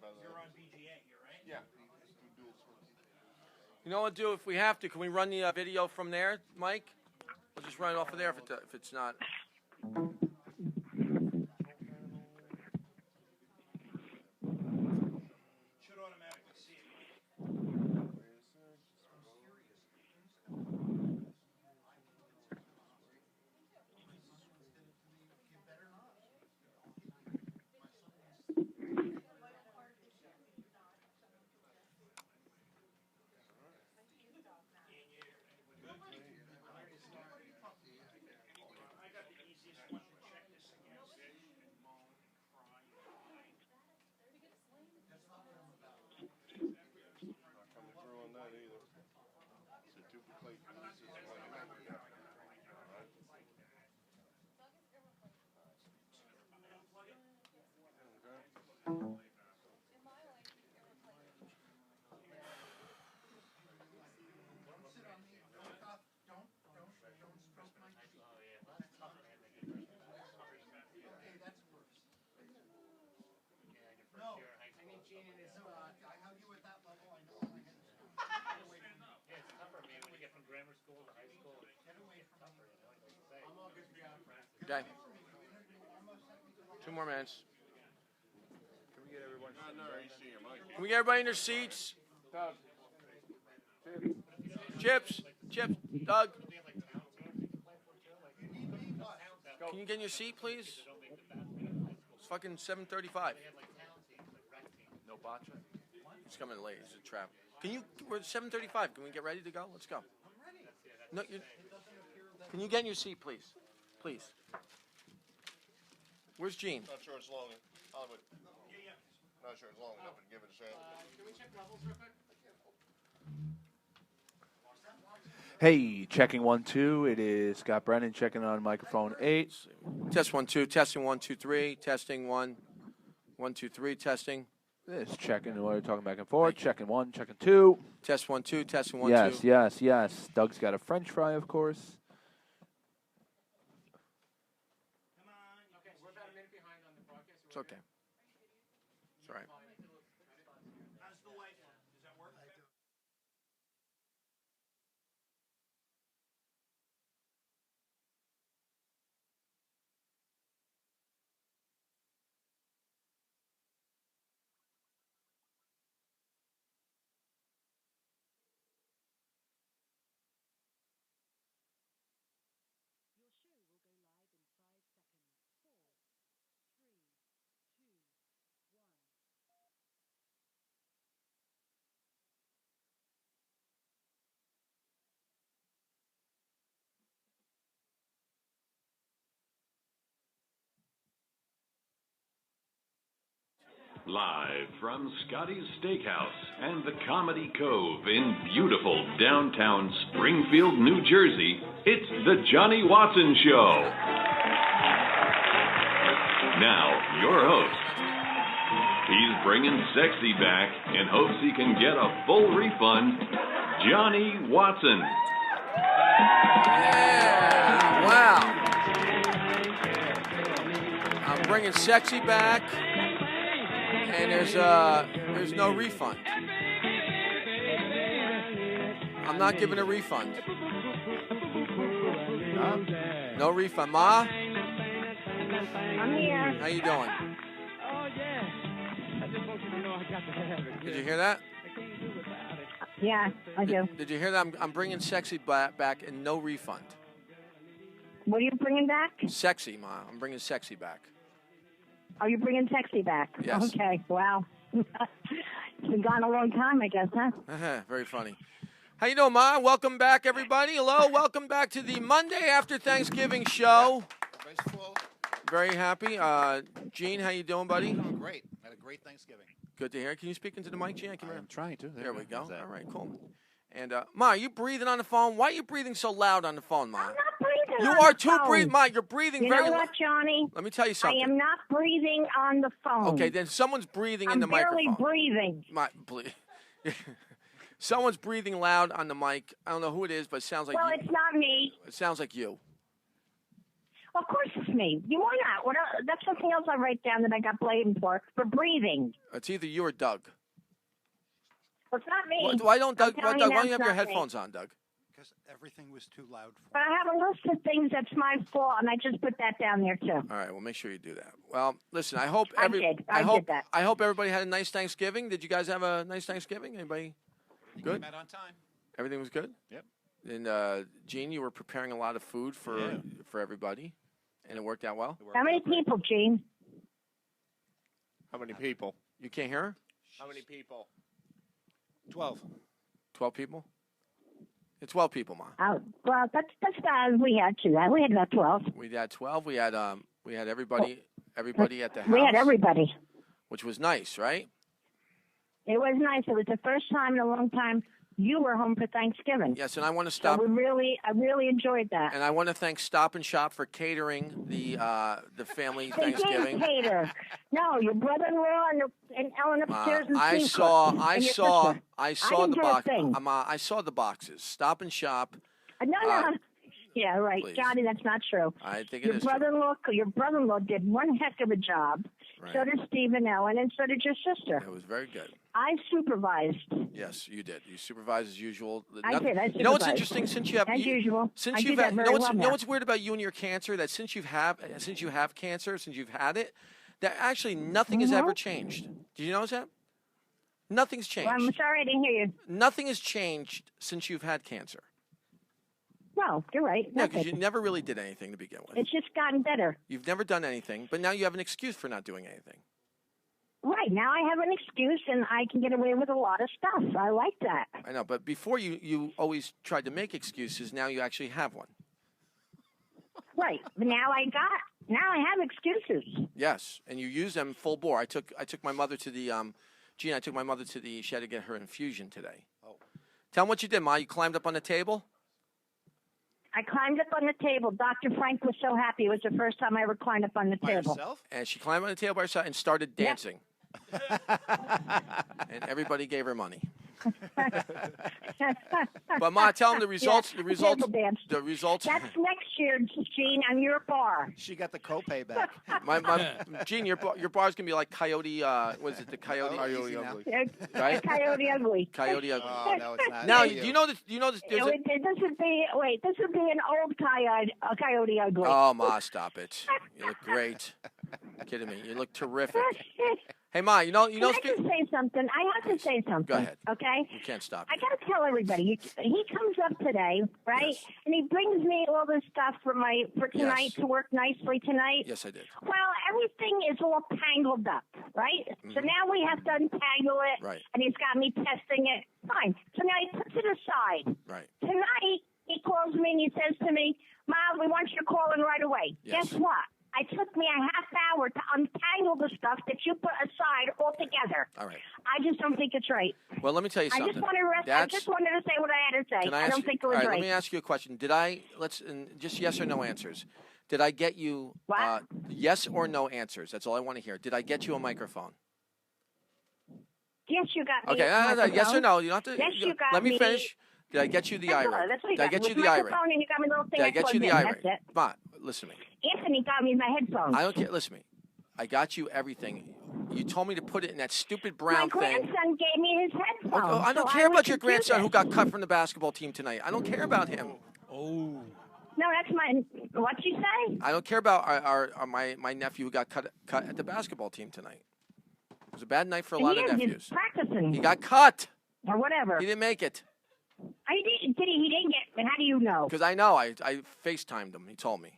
You're on BGA here, right? Yeah. You know what, do if we have to, can we run the video from there, Mike? We'll just run it off of there if it's not. Should automatically see it. I got the easiest one to check this against. Moan, cry, Not coming through on that either. It's a duplicate. Okay. 2 more minutes. Can we get everyone? Can we get everybody in their seats? Chips, Doug. Can you get in your seat, please? It's fucking 7:35. No botcha. It's coming late. It's a trap. We're at 7:35. Can we get ready to go? Let's go. No, can you get in your seat, please? Please. Where's Gene? Not sure it's long. Hollywood. Not sure it's long enough to give it a chance. Can we check levels real quick? Hey, checking 1 2. It is Scott Brennan checking on microphone 8. Test 1 2. Testing 1 2 3. Testing 1 1 2 3. Testing. This checking. We're talking back and forth. Checking 1, checking 2. Test 1 2. Testing 1 yes, 2. Yes. Doug's got a French fry, of course. Okay, we're about a minute behind on the broadcast. It's okay. It's all right. How's the light? Does that work? Live from Scotty's Steakhouse and the Comedy Cove in beautiful downtown Springfield, New Jersey, it's the Johnny Watson Show. Now, your host. He's bringing sexy back in hopes he can get a full refund, Johnny Watson. Yeah, wow. I'm bringing sexy back. And there's no refund. I'm not giving a refund. No refund. Ma? I'm here. How you doing? Oh, yeah. I just want you to know I got to have it. Did you hear that? Yeah, I do. Did you hear that? I'm bringing sexy back and no refund. What are you bringing back? Sexy, Ma. I'm bringing sexy back. Oh, you're bringing sexy back? Yes. Okay, wow. It's been gone a long time, I guess, huh? Very funny. How you doing, Ma? Welcome back, everybody. Hello, welcome back to the Monday after Thanksgiving show. Very happy. Gene, how you doing, buddy? Doing great. Had a great Thanksgiving. Good to hear. Can you speak into the mic, Gene? I'm trying to. There we go. All right, cool. And, Ma, are you breathing on the phone? Why are you breathing so loud on the phone, Ma? I'm not breathing You on are the too phone. breathing. Ma, you're breathing very loud. You know loud. what, Johnny? Let me tell you something. I am not breathing on the phone. Okay, then someone's breathing in the I'm barely microphone. breathing. Someone's breathing loud on the mic. I don't know who it is, but it sounds like Well, you. it's not me. It sounds like you. Of course it's me. You are not. What else? That's something else I write down that I got blamed for breathing. It's either you or Doug. Well, it's not me. Why don't Doug? I'm telling Doug, why now don't you have it's your not me. headphones on, Doug? Because everything was too loud for But I have a list of things that's my fault, and I just put that down there too. All right, well, make sure you do that. Well, listen, I hope I did that. I hope everybody had a nice Thanksgiving. Did you guys have a nice Thanksgiving? Anybody? Good. Met on time. Everything was good. Yep. And Gene, you were preparing a lot of food for everybody, and it worked out well. How many people, Gene? How many people? You can't hear her? How many people? 12. 12 people? It's 12 people, Ma. Oh, well, that's we had two. We had about 12. We had 12. We had everybody at the house. We had everybody. Which was nice, right? It was nice. It was the first time in a long time you were home for Thanksgiving. Yes, and I want to stop. So I really enjoyed that. And I want to thank Stop and Shop for catering the family They Thanksgiving. did cater. No, your brother-in-law and Ellen upstairs and I Steve saw cooked. the And your box. sister. I didn't do a thing. I saw the boxes. Stop and Shop. No. Yeah, right. Please. Johnny, that's not true. I think it Your is. True. your brother-in-law did one heck of a job. Right. So did Steve and Ellen, and so did your sister. It was very good. I supervised. Yes, you did. You supervised as usual. I did. I You know what's supervised. interesting? Since you have As usual. Since I you've do had, that you very know well what's weird about you and your cancer? That since you have cancer, since you've had it, that actually nothing has ever changed. Did you notice that? Nothing's changed. Well, I'm sorry I didn't hear you. Nothing has changed since you've had cancer. No, you're right. No, Nothing. because you never really did anything to begin with. It's just gotten better. You've never done anything, but now you have an excuse for not doing anything. Right. Now I have an excuse, and I can get away with a lot of stuff. I like that. I know, but before you always tried to make excuses. Now you actually have one. Right. But now I have excuses. Yes, and you use them full bore. I took my mother to the Gene. I took my mother to the. She had to get her infusion today. Oh. Tell them what you did, Ma. You climbed up on the table. I climbed up on the table. Dr. Frank was so happy. It was the first time I ever climbed up on the table. Yourself? And she climbed on the table by herself and started dancing. And everybody gave her money. But Ma, tell them the results. Yeah, the results. table dance. The results. That's next year, Gene, on your bar. She got the copay back. Gene, your bar's gonna be like Coyote. Was it the Coyote? Coyote Ugly. Right? Coyote Ugly. Coyote Ugly. Oh, no, it's not. Now, Not do you. you know this? There's a, This would be an old Coyote Ugly. oh, Ma, stop it. You look great. Kidding me? You look terrific. Hey, Ma, you know. Can I just say something? I have to say something. Go ahead. Okay? You can't stop. I got to tell everybody. He comes up today, right? Yes. And he brings me all this stuff for tonight Yes. to work nicely tonight. Yes, I did. Well, everything is all tangled up, right? So now we have to untangle it. Right. And he's got me testing it. Fine. So now he puts it aside. Right. Tonight, he calls me and he says to me, Mom, we want you to call in right away. Yes. Guess what? It took me a half hour to untangle the stuff that you put aside altogether. All right. I just don't think it's right. Well, let me tell you something. I just wanted to say what I had to say. Can I I don't ask think it you, was all right, right. let me ask you a question. Just yes or no answers. Did I get you What? yes or no answers? That's all I want to hear. Did I get you a microphone? Yes, you got me. Okay, yes or no. You don't have to. Yes, you got let me me. finish. Did I get you the That's all. irate? That's what you Did I got. get you With the irate? microphone, and you got me a little thing Did I I get you plugged the in. irate? That's it. Ma, listen to me. Anthony got me my headphones. I don't care. Listen to me. I got you everything. You told me to put it in that stupid My brown thing. grandson gave me his headphones. Oh, I don't so care was about your grandson who confused. got cut from the basketball team tonight. I don't care about him. No, that's my. What'd you say? I don't care about my nephew who got cut at the basketball team tonight. It was a bad night for a lot of He's nephews. practicing. He got cut. Or whatever. He didn't make it. Did he? He didn't get. How do you know? Because I know. I FaceTimed him. He told me.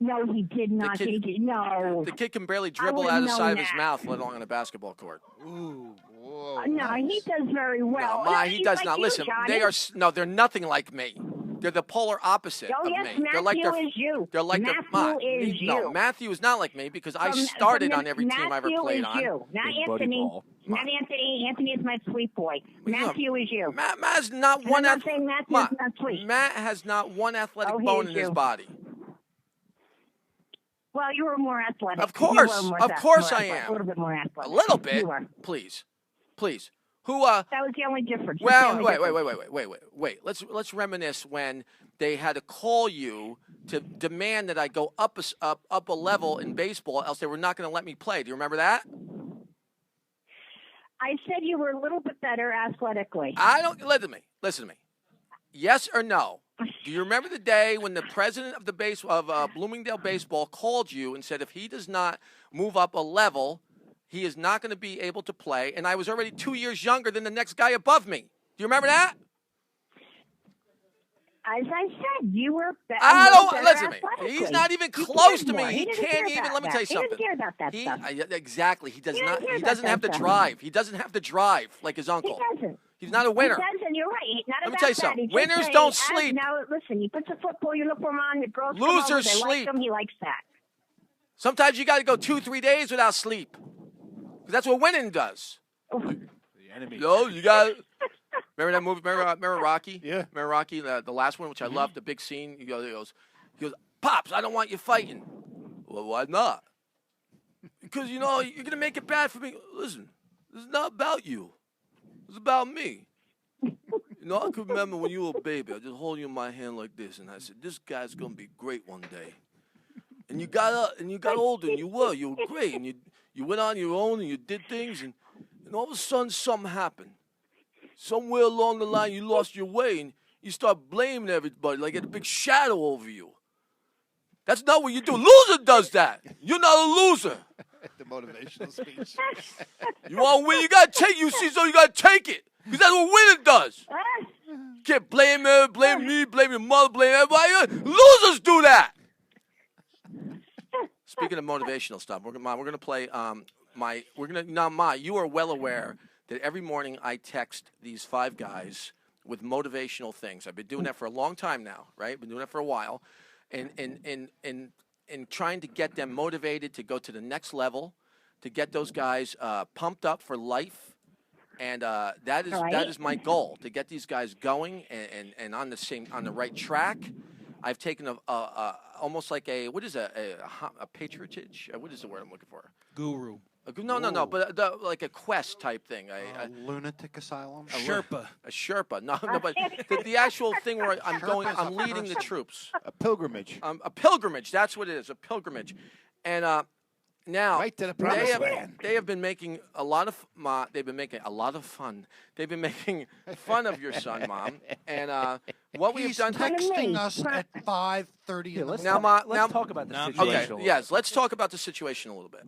No, he did not. kid- He did. No. The kid can barely dribble wouldn't out of the know side of his that. mouth, let alone on a basketball court. Ooh. Whoa. No, he does very well. No, Ma, he He's does like not. you, Listen, Johnny. they're nothing like me. They're the polar opposite Oh, of yes, me. They're like Matthew is you. They're like Matthew Ma, is No, you. Matthew is not like me because I started on every team I ever played on. Matthew is you. Not Big buddy Anthony. ball. Not Anthony. Anthony is my sweet boy. Matthew is you. Matt's not And one. I'm not saying Matthew is not sweet. Matt has not one athletic Oh, he bone is in his you. body. Well, you were more athletic. Of You course. were more Of course more I athletic. am. A little bit more athletic. A little bit. You were. Please. Who? That was the only difference. That's the Well, only wait. Let's reminisce when they had to call you to demand that I go up a level in baseball, else they were not going to let me play. Do you remember that? I said you were a little bit better athletically. I don't listen to me. Yes or no? Do you remember the day when the president of Bloomingdale Baseball called you and said if he does not move up a level, he is not going to be able to play? And I was already 2 years younger than the next guy above me. Do you remember that? As I said, you were better. I don't listen to me. He's not even close to me. He can't even. Let me tell you something. He doesn't care about that stuff. Exactly. He does He not. doesn't care He doesn't about have that to stuff. drive. He doesn't have to drive like his uncle. He doesn't. He's not a winner. He doesn't. You're right. Not Let me about tell you that. something. He's Winners just don't saying, sleep. Now listen. He puts a football. You look for him on. The girls come over, Losers they sleep. like him. He likes that. Sometimes you got to go 2-3 days without sleep. 'Cause that's what winning does. The enemy. No, you got. Remember that movie? Remember Rocky? Yeah. Remember Rocky, the last one, which I loved, the big scene. He goes, Pops, I don't want you fighting. Well, why not? Because you're gonna make it bad for me. Listen, this is not about you. It's about me. I can remember when you were a baby, I just hold you in my hand like this, and I said, "This guy's gonna be great one day." And you got up, and you got older, and you were great, and you went on your own, and you did things, and all of a sudden something happened. Somewhere along the line, you lost your way, and you start blaming everybody like it's a big shadow over you. That's not what you do. Loser does that. You're not a loser. The motivational speech. You want to win, you got to take. You see, so you got to take it. Because that's what winning does. You can't blame her, blame me, blame your mother, blame everybody. Losers do that. Speaking of motivational stuff, we're gonna play. Ma, you are well aware that every morning I text these 5 guys with motivational things. I've been doing that for a long time now, right? Been doing that for a while, and trying to get them motivated to go to the next level, to get those guys pumped up for life, and that is my goal, to get these guys going and on the right track. I've taken a almost like a patriotage. What is the word I'm looking for? Guru. No, but like a quest type thing. Lunatic asylum. A Sherpa. No, but the actual thing where I'm leading the troops. A pilgrimage. A pilgrimage. That's what it is. A pilgrimage, and now Right to the promised land. they have been making a lot of They've been making a lot of fun. They've been making fun of your son, Mom, and what we've done. Texting us at 5:30 in the Let's morning. talk about the situation. Okay. Yes. Let's talk about the situation a little bit.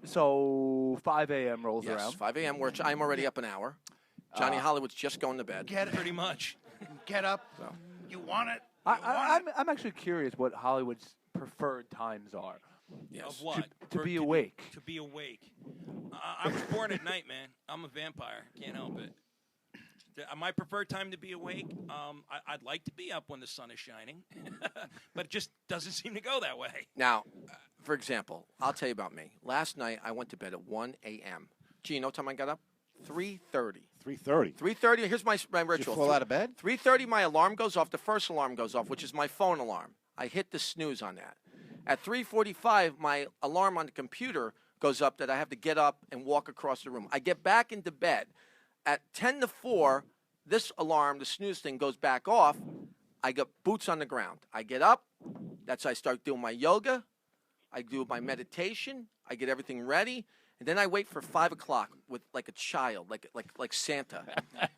So 5 a.m. rolls Yes. around. 5 a.m. Which I'm already up an hour. Johnny Hollywood's just going to bed. Get it. Pretty much. Get up. You want it. I'm actually curious what Hollywood's preferred times are. Yes. Of what? To be awake. To be awake. I was born at night, man. I'm a vampire. Can't help it. My preferred time to be awake, I'd like to be up when the sun is shining, but it just doesn't seem to go that way. Now, for example, I'll tell you about me. Last night, I went to bed at 1 a.m. Gee, you know what time I got up? 3:30. 3:30. 3:30. Here's my ritual. Did you fall out of bed? 3:30, my alarm goes off. The first alarm goes off, which is my phone alarm. I hit the snooze on that. At 3:45, my alarm on the computer goes up that I have to get up and walk across the room. I get back into bed. At 10 to 4, this alarm, the snooze thing, goes back off. I get boots on the ground. I get up. I start doing my yoga. I do my meditation. I get everything ready. And then I wait for 5 o'clock with like a child, like Santa.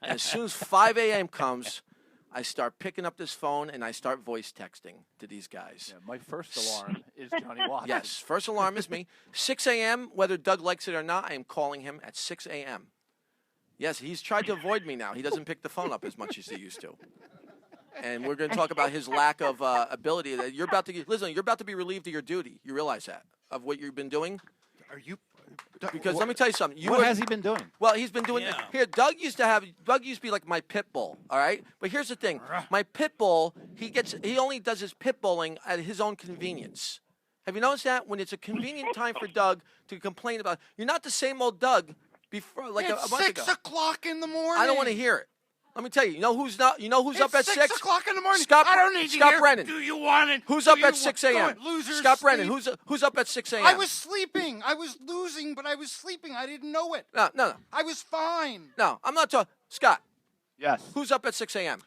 And as soon as 5 a.m. comes, I start picking up this phone and I start voice texting to these guys. Yeah, my first alarm is Johnny Watson. Yes, first alarm is me. 6 a.m., whether Doug likes it or not, I am calling him at 6 a.m. Yes, he's tried to avoid me now. He doesn't pick the phone up as much as he used to. And we're going to talk about his lack of ability. You're about to be relieved of your duty. You realize that, of what you've been doing? Are you? Because let me tell you something. What has he been doing? Well, he's been doing here. Doug used to be like my pit bull, all right? But here's the thing: my pit bull, he only does his pit bulling at his own convenience. Have you noticed that? When it's a convenient time for Doug to complain about, you're not the same old Doug before, like it's a month 6 ago. o'clock in the morning. I don't want to hear it. Let me tell you. You know who's not? You know who's up at It's 6? 6 o'clock in the morning. Scott, I don't need to Scott hear, Brennan. do you want it? Who's Do up you at 6 want- a.m.? Go on, losers, Scott Brennan. sleep. Who's up at 6 a.m.? I was sleeping. I was losing, but I was sleeping. I didn't know it. No. I was fine. No, I'm not talking. Scott, Yes. who's up at 6 a.m.?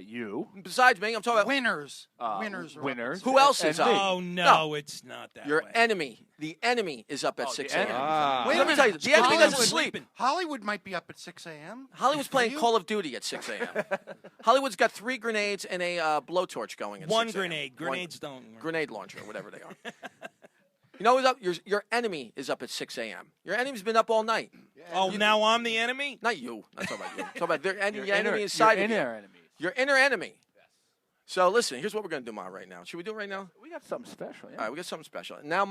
You. Besides me, I'm talking about Winners. Winners. are up. Winners. who else is and up? me. Oh no, it's not that Your way. enemy. The enemy is up at 6 a.m. Wait a Let me tell you, minute. the enemy doesn't Hollywood- sleep. Hollywood might be up at 6 a.m. Hollywood's playing you? Call of Duty at 6 a.m. Hollywood's got 3 grenades and a blowtorch going at One 6 a.m. grenade. Grenades don't work. Grenade launcher, whatever they are. You know who's up? Your enemy is up at 6 a.m. Your enemy's been up all night. Oh, now I'm the enemy? Not you. Not talking about you. I'm talking about their Your enemy inside your of you. inner enemy. Your inner enemy. So listen, here's what we're gonna do, Ma, right now. Should we do it right now? We got something special. Yeah. All right, we got something special. Now,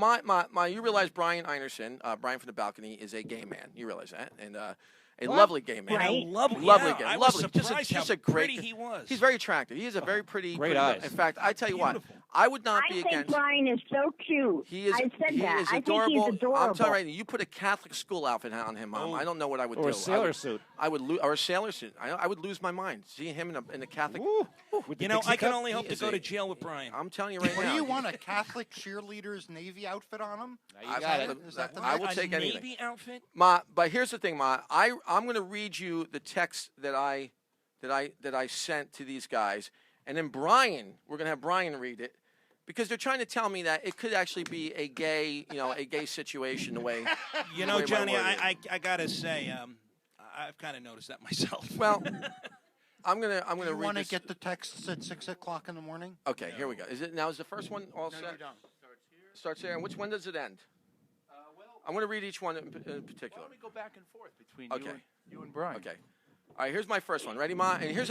you realize Brian Einerson, Brian from the balcony, is a gay man. You realize that, and a lovely gay man. Right. Lovely gay, I was lovely. surprised just how a great. pretty he was. He's very attractive. He is a very pretty. Great pretty eyes. In fact, I tell you what, Beautiful. I would not I be think against. Brian is so cute. He is. I said he that. is I adorable. think he's adorable. I'm telling you right now, you put a Catholic school outfit on him, Mom. I don't know what I would do. Or a sailor I would, suit. I would or a sailor suit. I would lose my mind seeing him in a Catholic. With You the know, Dixie I can cup? only hope He to is go a- to jail with Brian. I'm telling you right What now. do you want, a Catholic cheerleader's Navy outfit on him? Now you got it. Is that the I will A take anything. Navy outfit? Ma, but here's the thing, Ma. I'm going to read you the text that I sent to these guys, and then Brian, we're going to have Brian read it, because they're trying to tell me that it could actually be a gay situation the way. You the know, way my Johnny, word is. I gotta say, I've kind of noticed that myself. Well, I'm gonna You read want to this. get the texts at 6 o'clock in the morning? Okay, here we go. Is the first one all set? Starts here. And which one does it end? I'm going to read each one in Why particular. don't we go back and forth between Okay. you and Brian? Okay. All right, here's my first one. Ready, Ma? And here's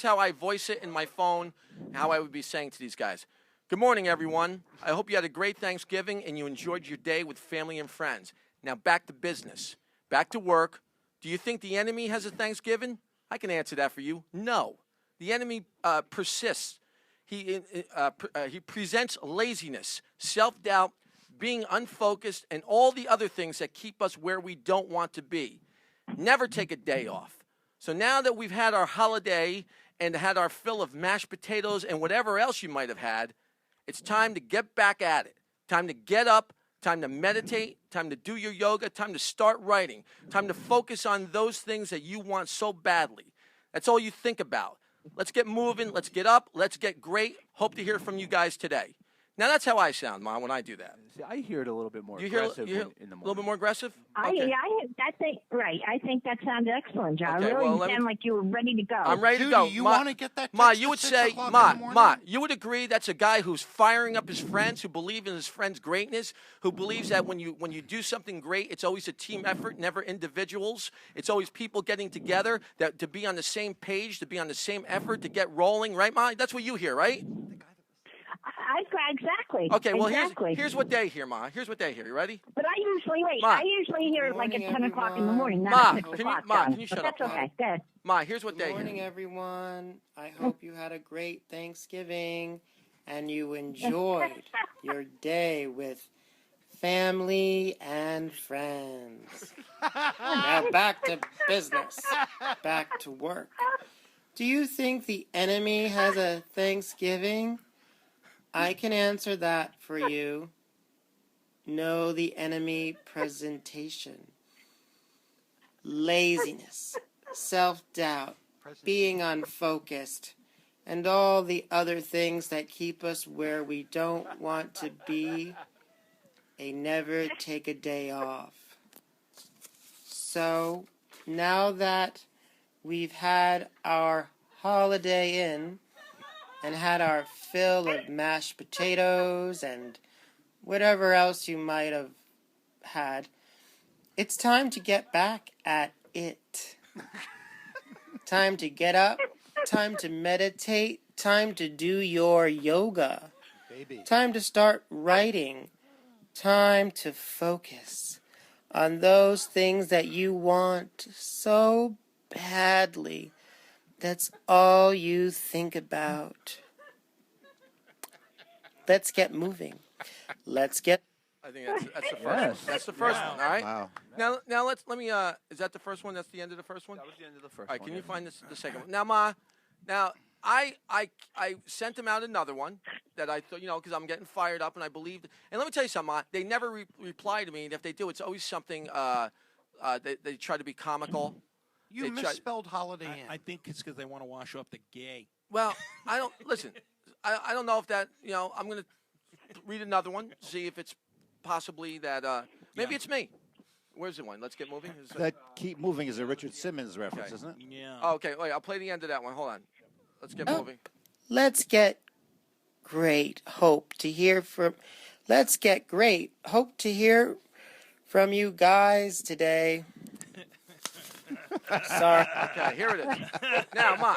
how I voice it in my phone, how I would be saying to these guys. Good morning, everyone. I hope you had a great Thanksgiving and you enjoyed your day with family and friends. Now back to business. Back to work. Do you think the enemy has a Thanksgiving? I can answer that for you. No. The enemy persists. He presents laziness, self-doubt, being unfocused, and all the other things that keep us where we don't want to be. Never take a day off. So now that we've had our holiday and had our fill of mashed potatoes and whatever else you might have had, it's time to get back at it. Time to get up, time to meditate, time to do your yoga, time to start writing, time to focus on those things that you want so badly. That's all you think about. Let's get moving, let's get up, let's get great. Hope to hear from you guys today. Now that's how I sound, Mom, when I do that. See, I hear it a little bit more You hear aggressive you hear in the a morning. little bit more aggressive? I think right. I think that sounded excellent, John. Okay, really, well, you let me- sound like you were ready to go. I'm ready to Judy, go. you Ma, wanna get that Ma, text you at would 6 say, o'clock in Ma, the morning? Ma, you would agree that's a guy who's firing up his friends, who believe in his friends' greatness, who believes that when you do something great, it's always a team effort, never individuals. It's always people getting together to be on the same page, to be on the same effort, to get rolling, right, Ma? That's what you hear, right? Exactly. Okay, well, exactly. here's what they hear, Ma. Here's what they hear. You ready? But I usually Ma. I usually hear it like at 10 o'clock in the morning, not Ma, at 6 can you- o'clock. Ma, John. can you shut but up, that's Ma? okay. Good. Ma, here's what they Good morning, hear. everyone. I hope you had a great Thanksgiving and you enjoyed your day with family and friends. Now back to business. Back to work. Do you think the enemy has a Thanksgiving? I can answer that for you. No, the enemy presentation. Laziness, self-doubt, being unfocused, and all the other things that keep us where we don't want to be. They never take a day off. So, now that we've had our holiday in and had our fill of mashed potatoes and whatever else you might have had, it's time to get back at it. Time to get up, time to meditate, time to do your yoga. Baby. Time to start writing. Time to focus on those things that you want so badly. That's all you think about. Let's get moving. Let's get I think that's the first Yes. one. That's the first one. All right. Wow. Now let me. Is that the first one? That's the end of the first one. That was the end of the first All right. one. Can you find the second one? Now, Ma. Now I sent them out another one that I thought because I'm getting fired up and I believed. And let me tell you something, Ma. They never reply to me, and if they do, it's always something. They try to be comical. You They try- misspelled Holiday Inn. I think it's because they want to wash off the gay. Well, I don't listen. I don't know if that I'm going to read another one, see if it's possibly that maybe it's me. Where's the one? Let's get moving. That Keep Moving is a Richard Simmons reference, Okay. isn't it? Yeah. Oh, okay, wait. I'll play the end of that one. Hold on. Let's get moving. Let's get great hope to hear from. Let's get great hope to hear from you guys today. Sorry. Okay, here it is. Now, Ma.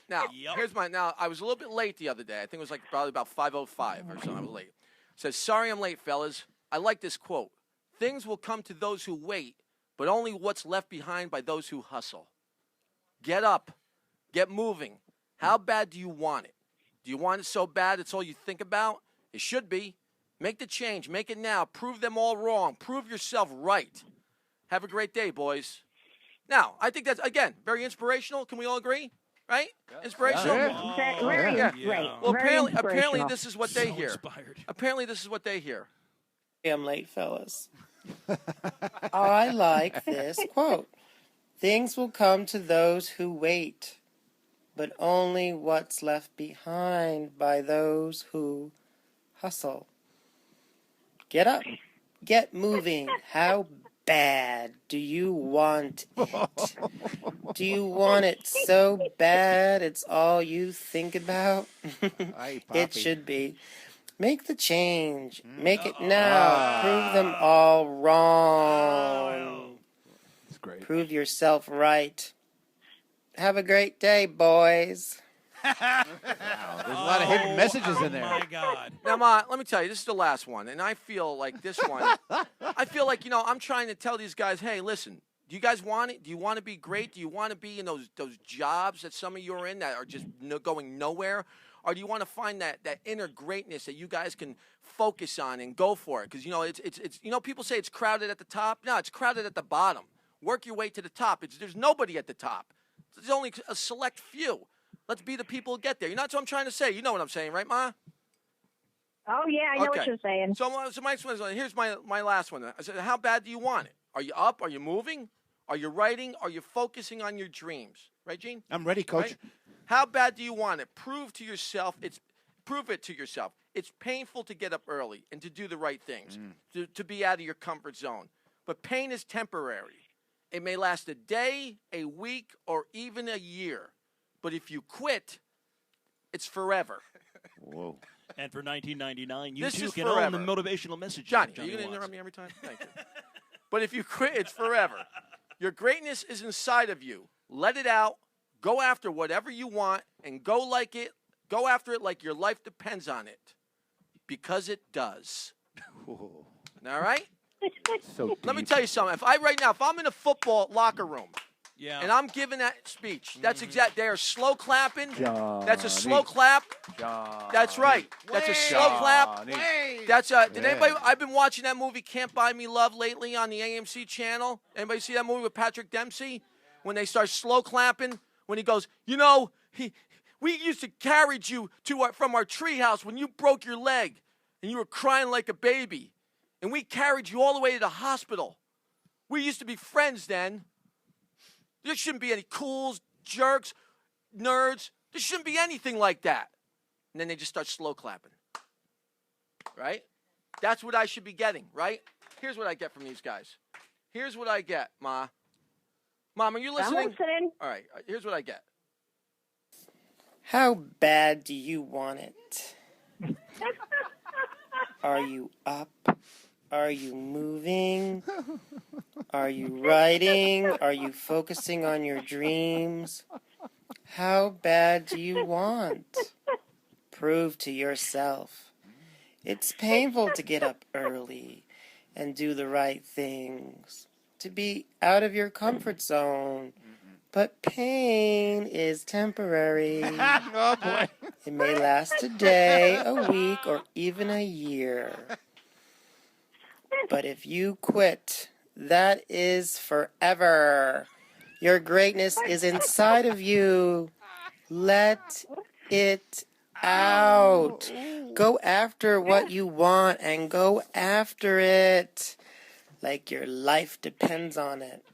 Now, Yep. here's my. Now, I was a little bit late the other day. I think it was like probably about 5:05 or something. I was late. It says, "Sorry, I'm late, fellas." I like this quote. Things will come to those who wait, but only what's left behind by those who hustle. Get up, get moving. How bad do you want it? Do you want it so bad it's all you think about? It should be. Make the change. Make it now. Prove them all wrong. Prove yourself right. Have a great day, boys. Now, I think that's, again, very inspirational. Can we all agree? Right? Inspirational? Very Yeah. great. Well, Very apparently inspirational. this is what they So hear. inspired. Apparently this is what they hear. I'm late, fellas. I like this quote. Things will come to those who wait, but only what's left behind by those who hustle. Get up. Get moving. How bad do you want it? Do you want it so bad it's all you think about? Aye, It Poppy. should be. Make the change. Make it now. Prove them all wrong. It's great. Prove yourself right. Have a great day, boys. Wow, there's a lot of hidden messages in there. Oh my God. Now, Ma, let me tell you, this is the last one, and I feel like this one, I feel like, I'm trying to tell these guys, hey, listen, do you guys want it? Do you want to be great? Do you want to be in those jobs that some of you are in that are just going nowhere? Or do you want to find that inner greatness that you guys can focus on and go for it? Because, it's people say it's crowded at the top. No, it's crowded at the bottom. Work your way to the top. There's nobody at the top. There's only a select few. Let's be the people who get there. That's what I'm trying to say. You know what I'm saying, right, Ma? Oh, yeah, I know what you're saying. So my here's my last one. I said, how bad do you want it? Are you up? Are you moving? Are you writing? Are you focusing on your dreams? Right, Gene? I'm ready, Coach. Right? How bad do you want it? Prove it to yourself. It's painful to get up early and to do the right things, to be out of your comfort zone. But pain is temporary. It may last a day, a week, or even a year. But if you quit, it's forever. Whoa. And for $19.99, you This too is can own the forever. motivational message. Johnny, of are you going to Watson. interrupt me every time? Thank you. But if you quit, it's forever. Your greatness is inside of you. Let it out. Go after whatever you want and go after it like your life depends on it. Because it does. Whoa. All right? So deep. Let me tell you something. If I'm in a football locker room Yeah. and I'm giving that speech, that's exact. They are slow clapping. That's a slow Johnny. clap. Johnny. That's right. That's a slow clap. Johnny. That's did Yeah. anybody? I've been watching that movie Can't Buy Me Love lately on the AMC channel. Anybody see that movie with Patrick Dempsey? When they start slow clapping, when he goes, we used to carry you from our treehouse when you broke your leg and you were crying like a baby, and we carried you all the way to the hospital. We used to be friends then. There shouldn't be any cools, jerks, nerds. There shouldn't be anything like that. And then they just start slow clapping. Right? That's what I should be getting, right? Here's what I get from these guys. Here's what I get, Ma. Mom, are you listening? I'm listening. All right, here's what I get. How bad do you want it? Are you up? Are you moving? Are you writing? Are you focusing on your dreams? How bad do you want? Prove to yourself. It's painful to get up early and do the right things, to be out of your comfort zone. But pain is temporary. Oh, boy. It may last a day, a week, or even a year. But if you quit, that is forever. Your greatness is inside of you. Let it out. Go after what you want and go after it like your life depends on it. ...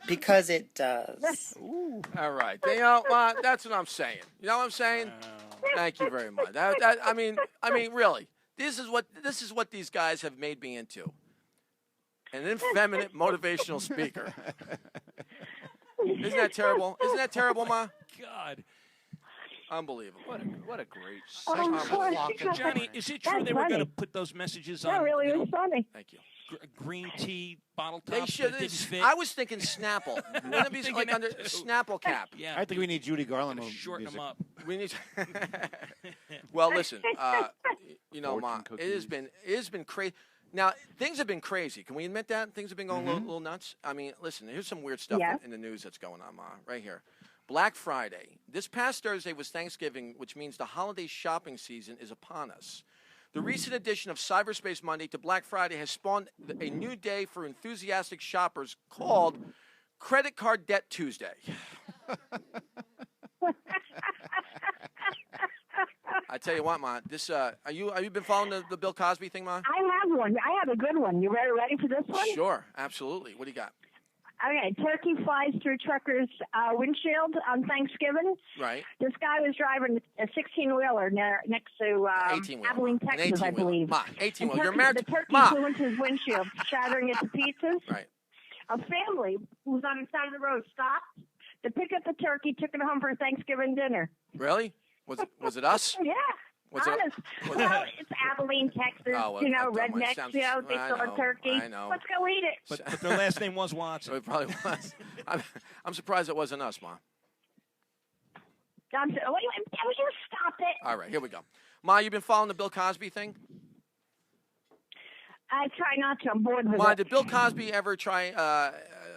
because it does. All right. That's what I'm saying. You know what I'm saying? Thank you very much. I mean, really, this is what these guys have made me into. An effeminate motivational speaker. Isn't that terrible? Isn't that terrible, Ma? God. Unbelievable. What a great Johnny, is it true they were going to put those messages on? That really was funny. Thank you. Green tea bottle top. They should. I was thinking Snapple. Wouldn't it be like under Snapple cap? Yeah. I think we need Judy Garland. Shorten them up. We need. Well, listen. You know, Ma, it has been crazy. Now things have been crazy. Can we admit that things have been going a little nuts? I mean, listen. Here's some weird stuff in the news that's going on, Ma. Right here. Black Friday. This past Thursday was Thanksgiving, which means the holiday shopping season is upon us. The recent addition of Cyberspace Monday to Black Friday has spawned a new day for enthusiastic shoppers called Credit Card Debt Tuesday. I tell you what, Ma. This have you been following the Bill Cosby thing, Ma? I have one. I have a good one. You ready for this one? Sure, absolutely. What do you got? Okay, turkey flies through trucker's windshield on Thanksgiving. Right. This guy was driving a 18-wheeler next to Abilene, Texas, I believe. Ma, 18-wheeler. You're married. The turkey Ma. flew into his windshield, shattering it to pieces. Right. A family who was on the side of the road stopped to pick up the turkey, took it home for Thanksgiving dinner. Really? Was it us? Yeah. Honest. Well, it's Abilene, Texas, rednecks, they saw turkey. I know. Let's go eat it. But their last name was Watson. It probably was. I'm surprised it wasn't us, Ma. Would you stop it? All right, here we go. Ma, you been following the Bill Cosby thing? I try not to. I'm bored with Ma, it. did Bill Cosby ever try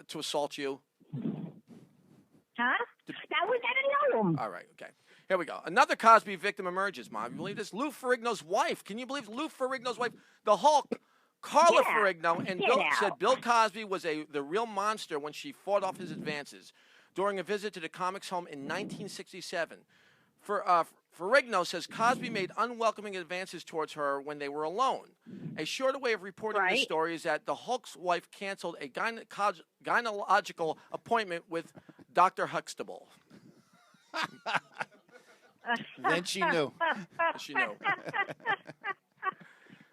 to assault you? Huh? I didn't know him. All right, okay. Here we go. Another Cosby victim emerges, Ma. You believe this? Lou Ferrigno's wife. Can you believe Lou Ferrigno's wife? The Hulk, Carla Ferrigno, and said Bill Cosby was the real monster when she fought off his advances during a visit to the comics home in 1967. Ferrigno says Cosby made unwelcoming advances towards her when they were alone. A shorter way of reporting the story is that the Hulk's wife canceled a gynecological appointment with Dr. Huxtable. Then she knew. She knew.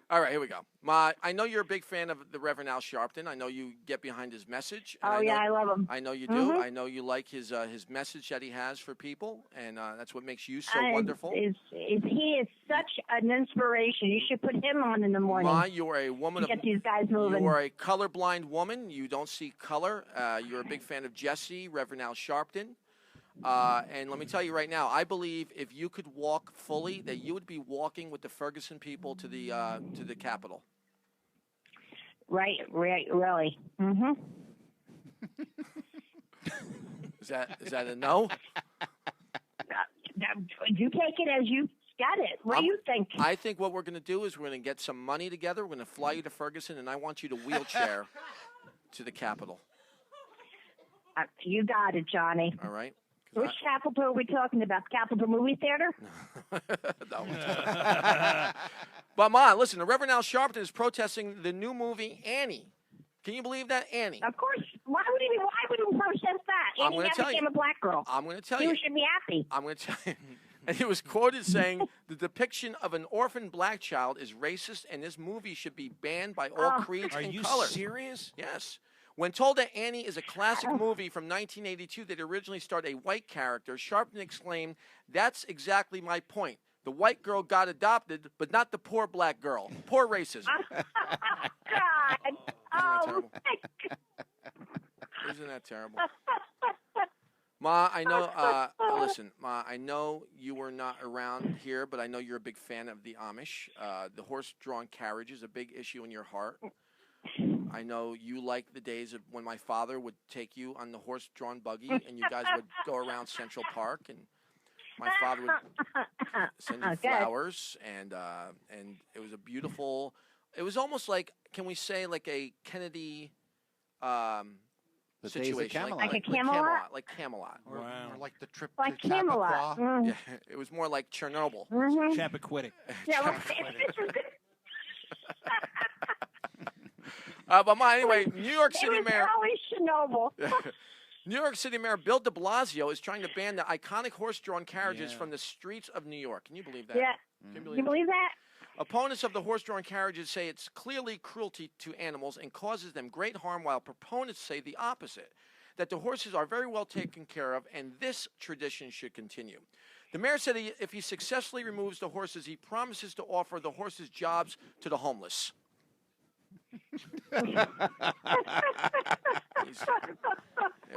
All right, here we go. Ma, I know you're a big fan of the Reverend Al Sharpton. I know you get behind his message. I love him. I know you do. I know you like his message that he has for people, and that's what makes you so wonderful. He is such an inspiration. You should put him on in the morning. Ma, you are a woman of... Get these guys moving. You are a colorblind woman. You don't see color. You're a big fan of Jesse, Reverend Al Sharpton. And let me tell you right now, I believe if you could walk fully, that you would be walking with the Ferguson people to the Capitol. Right, really. Mm-hmm. Is that a no? You take it as you got it. What do you think? I think what we're going to do is we're going to get some money together. We're going to fly you to Ferguson, and I want you to wheelchair to the Capitol. You got it, Johnny. All right. Which Capitol are we talking about? Capitol Movie Theater? No. But, Ma, listen, the Reverend Al Sharpton is protesting the new movie Annie. Can you believe that? Annie. Of course. Why would he protest that? Annie never became a black girl. I'm going to tell you. You should be happy. I'm going to tell you. And he was quoted saying, the depiction of an orphan black child is racist, and this movie should be banned by all creeds and colors. Are you serious? Yes. When told that Annie is a classic movie from 1982 that originally starred a white character, Sharpton exclaimed, "That's exactly my point. The white girl got adopted, but not the poor black girl. Poor racism." God. Isn't that terrible? Ma, I know, listen, Ma, I know you were not around here, but I know you're a big fan of the Amish. The horse-drawn carriage is a big issue in your heart. I know you like the days of when my father would take you on the horse-drawn buggy and you guys would go around Central Park. And My father would send you flowers, and it was a beautiful. It was almost like, can we say, like a Kennedy situation, Camelot. Like a Camelot? like Camelot. Or like the trip Like to Camelot. Chappaqua. Yeah, it was more like Chernobyl. Chappaquiddick. Yeah, But anyway, New York City Mayor. Chernobyl. New York City Mayor Bill de Blasio is trying to ban the iconic horse-drawn carriages from the streets of New York. Can you believe that? Yeah. Can You believe that? Opponents of the horse-drawn carriages say it's clearly cruelty to animals and causes them great harm, while proponents say the opposite, that the horses are very well taken care of and this tradition should continue. The mayor said if he successfully removes the horses, he promises to offer the horses jobs to the homeless. There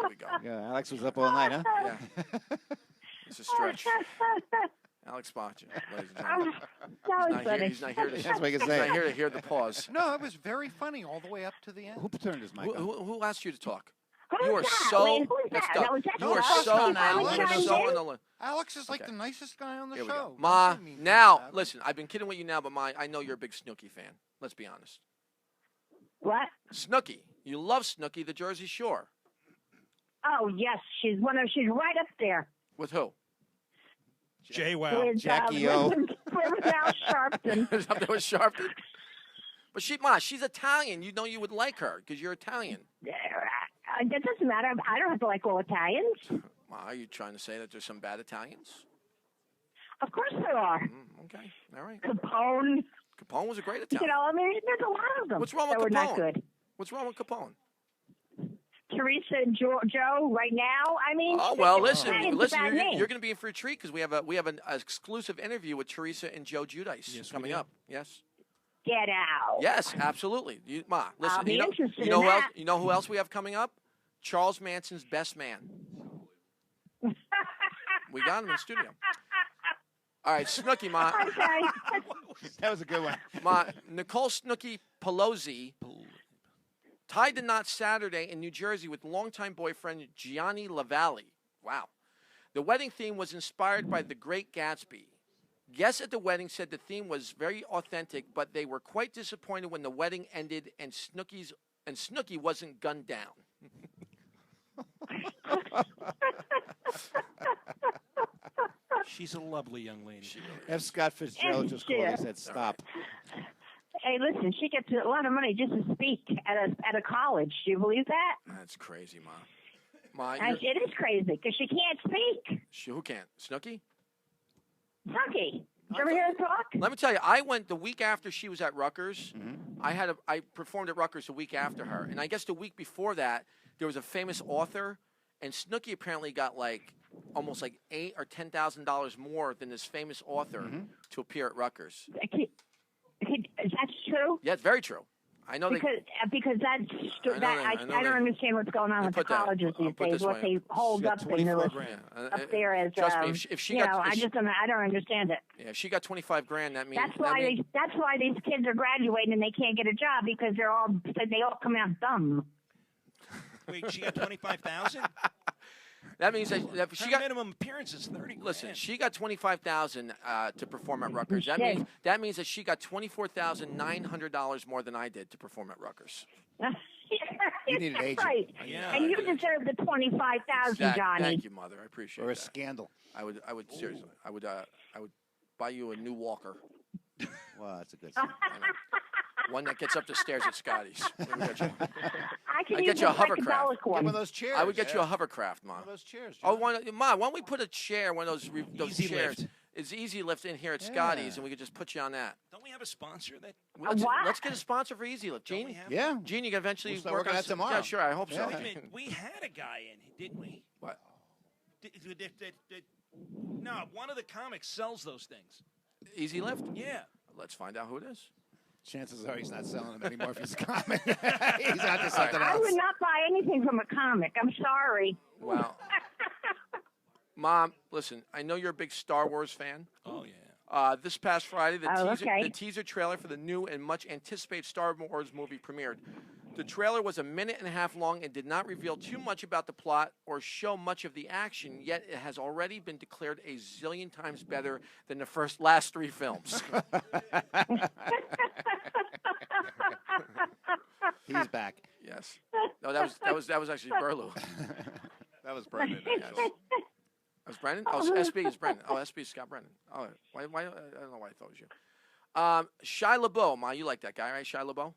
we go. Yeah, Alex was up all night, huh? Yeah. It's a stretch. Alex Boccia, ladies and gentlemen. He's not here to That's what you can say. He's not here to hear the pause. No, it was very funny all the way up to the end. Who turned his mic on? Who asked you to talk? Who's You are that? so Wait, who's mixed that? up. Was that You are Alex? so Alex you're chimed so in? on the Alex is like Okay. the nicest guy on the Here we show. go. Ma, Doesn't mean now, that. listen, I've been kidding with you now, but I know you're a big Snooki fan. Let's be honest. What? Snooki. You love Snooki, the Jersey Shore. Oh yes, she's right up there. With who? JWoww. With, Jackie O. with Al Sharpton. Is up there with Sharpton? But she's Italian. You know you would like her because you're Italian. That doesn't matter. I don't have to like all Italians. Ma, are you trying to say that there's some bad Italians? Of course there are. Okay, all right. Capone. Capone was a great Italian. You know, I mean, there's a lot of them. What's wrong with that were Capone? not good. What's wrong with Capone? Teresa and Joe right now. I mean, Oh well, listen, Italians a bad name. you're going to be in for a treat because we have an exclusive interview with Teresa and Joe Giudice coming up. Yes. Get out. Yes, absolutely. Ma, listen. I'll be interested you know in who else? that. You know who else we have coming up? Charles Manson's best man. We got him in studio. All right, Snooki, Ma. Okay. That was a good one. Ma, Nicole Snooki Pelosi tied the knot Saturday in New Jersey with longtime boyfriend Gianni Lavalli. Wow. The wedding theme was inspired by The Great Gatsby. Guests at the wedding said the theme was very authentic, but they were quite disappointed when the wedding ended and Snooki wasn't gunned down. She's a lovely young lady. F. Scott Fitzgerald just called. He said, "Stop." Hey, listen, she gets a lot of money just to speak at a college. Do you believe that? That's crazy, Ma. Ma, It is crazy because she can't speak. who can't? Snooki? Snooki. Did you ever hear her talk? Let me tell you, I went the week after she was at Rutgers. I performed at Rutgers the week after her, and I guess the week before that there was a famous author, and Snooki apparently got like almost like $8,000 or $10,000 more than this famous author to appear at Rutgers. That's true. Yeah, it's very true. I know because that's I don't understand what's going on with the colleges these days. What they hold up in up there as Trust me, if she got, I don't understand it. Yeah, if she got $25,000, that means that's why these kids are graduating and they can't get a job because they all come out dumb. Wait, she got 25,000. That means that if she got minimum appearance is 30. Listen, she got $25,000 to perform at Rutgers. That means that she got $24,900 more than I did to perform at Rutgers. You need an agent. Right. Yeah, and you deserve the $25,000, Johnny. Thank you, Mother. I appreciate it. Or a scandal. I would seriously. I would buy you a new walker. Well, that's a good sign. One that gets up the stairs at Scotty's. I get you a hovercraft. One of those chairs. I would get you a hovercraft, Ma. One of those chairs. Oh, Ma, why don't we put a chair, one of those Easy chairs? lift. It's Easy Lift in here at Scotty's, and we could just put you on that. Don't we have a sponsor that? Let's get a sponsor for Easy Lift, Gene. Yeah. Gene, you can eventually We'll start work working on that tomorrow. Yeah, sure. I hope so. Wait a minute, we had a guy in, didn't we? What? No, one of the comics sells those things. Easy Lift? Yeah. Let's find out who it is. Chances are he's not selling them anymore if he's a comic. He's on to something I else. would not buy anything from a comic. I'm sorry. Wow. Mom, listen, I know you're a big Star Wars fan. Oh, yeah. This past Friday, Okay. the teaser trailer for the new and much anticipated Star Wars movie premiered. The trailer was a minute and a half long and did not reveal too much about the plot or show much of the action, yet it has already been declared a zillion times better than the last 3 films. He's back. Yes. No, that was actually Burlew. That was Brendan. Yes. That was Brendan? Oh, SB is Brendan. Oh, SB is Scott Brendan. Oh, why? I don't know why I thought it was you. Shia LaBeouf, Ma, you like that guy, right? Shia LaBeouf?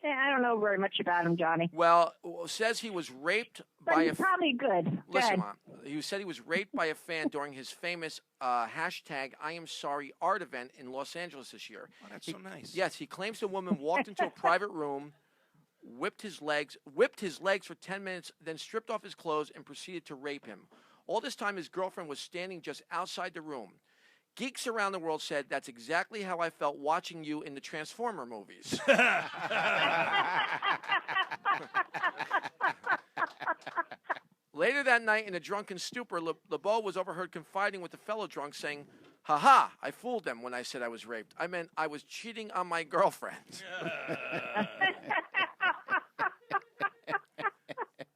Yeah, I don't know very much about him, Johnny. Well, says he was raped But by he's probably good. Listen, Good. Mom. He said he was raped by a fan during his famous hashtag I Am Sorry art event in Los Angeles this year. Oh, that's so nice. Yes, he claims the woman walked into a private room, whipped his legs for 10 minutes, then stripped off his clothes and proceeded to rape him. All this time, his girlfriend was standing just outside the room. Geeks around the world said, that's exactly how I felt watching you in the Transformer movies. Later that night, in a drunken stupor, LeBeau was overheard confiding with a fellow drunk, saying, "Ha, I fooled them when I said I was raped. I meant I was cheating on my girlfriend."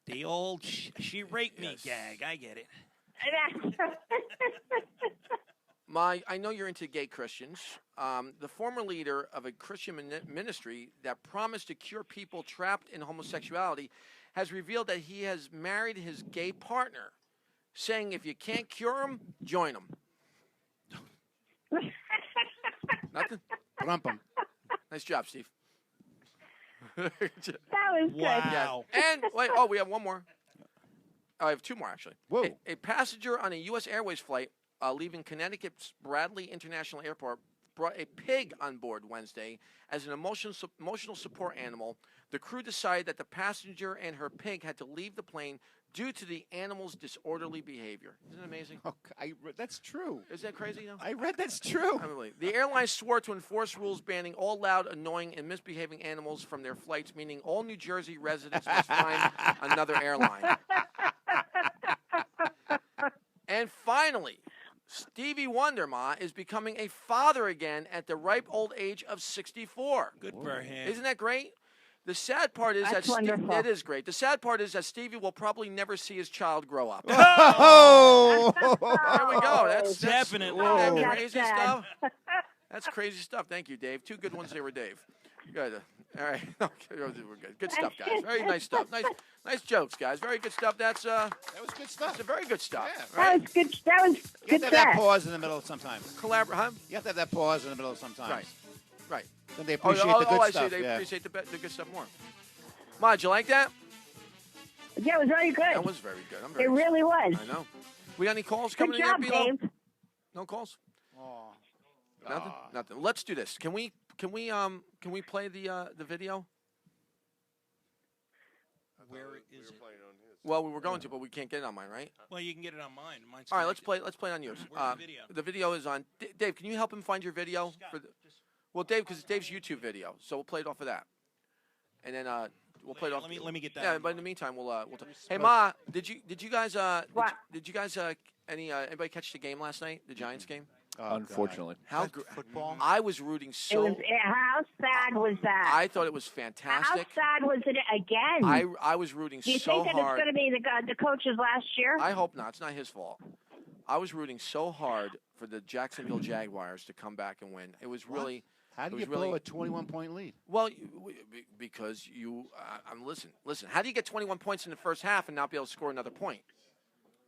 The old she raped me gag. I get it. I know you're into gay Christians. The former leader of a Christian ministry that promised to cure people trapped in homosexuality has revealed that he has married his gay partner, saying if you can't cure him, join him. Nothing? Lump him. Nice job, Steve. That was good. Wow. Yes. And, wait, we have one more. I have 2 more, actually. Whoa. A passenger on a U.S. Airways flight leaving Connecticut's Bradley International Airport brought a pig on board Wednesday as an emotional support animal. The crew decided that the passenger and her pig had to leave the plane due to the animal's disorderly behavior. Isn't it amazing? Oh, that's true. Isn't that crazy? No? I read that's true. The airline swore to enforce rules banning all loud, annoying, and misbehaving animals from their flights, meaning all New Jersey residents must find another airline. And finally, Stevie Wonder, Ma, is becoming a father again at the ripe old age of 64. Good for him. Isn't that great? The sad part is That's that wonderful. it is great. The sad part is that Stevie will probably never see his child grow up. Oh! There we go. That's Definitely. Isn't that That's crazy sad. stuff? That's crazy stuff. Thank you, Dave. 2 good ones there were Dave. Good. All right. Okay, we're good. Good stuff, guys. Very nice stuff. Nice jokes, guys. Very good stuff. That was good stuff. That's very good stuff. Yeah. Right? That was good. That was You have good to have that stuff. pause in the middle sometimes. Huh? You have to have that pause in the middle sometimes. Right. Then they appreciate the good I stuff. see. They yeah. appreciate the good stuff more. Ma, did you like that? Yeah, it was very good. That was very good. I'm very It really was. I know. We got any calls Good coming job, in here, Bilo? Dave. No calls? Oh. Nothing. Let's do this. Can we play the video? Where is it? Well, we were going to, but we can't get it on mine, right? Well, you can get it on mine. Mine's All right, let's connected. play it on yours. Where's the video? The video is on. Dave, can you help him find your video? Well, Dave, because it's Dave's YouTube video, so we'll play it off of that, and then we'll play it off. Let me get that. Yeah, but in the meantime, we'll. Hey, Ma, did you guys What? did you guys anybody catch the game last night? The Giants game? Oh, Unfortunately. How football? I was rooting so. How sad was that? I thought it was How fantastic. sad was it again? I was rooting Do you so think that hard. it's going to be the coaches last year? I hope not. It's not his fault. I was rooting so hard for the Jacksonville Jaguars to come back and win. It was really. How do it you was really, blow a 21-point lead? Well, because you. Listen. How do you get 21 points in the first half and not be able to score another point?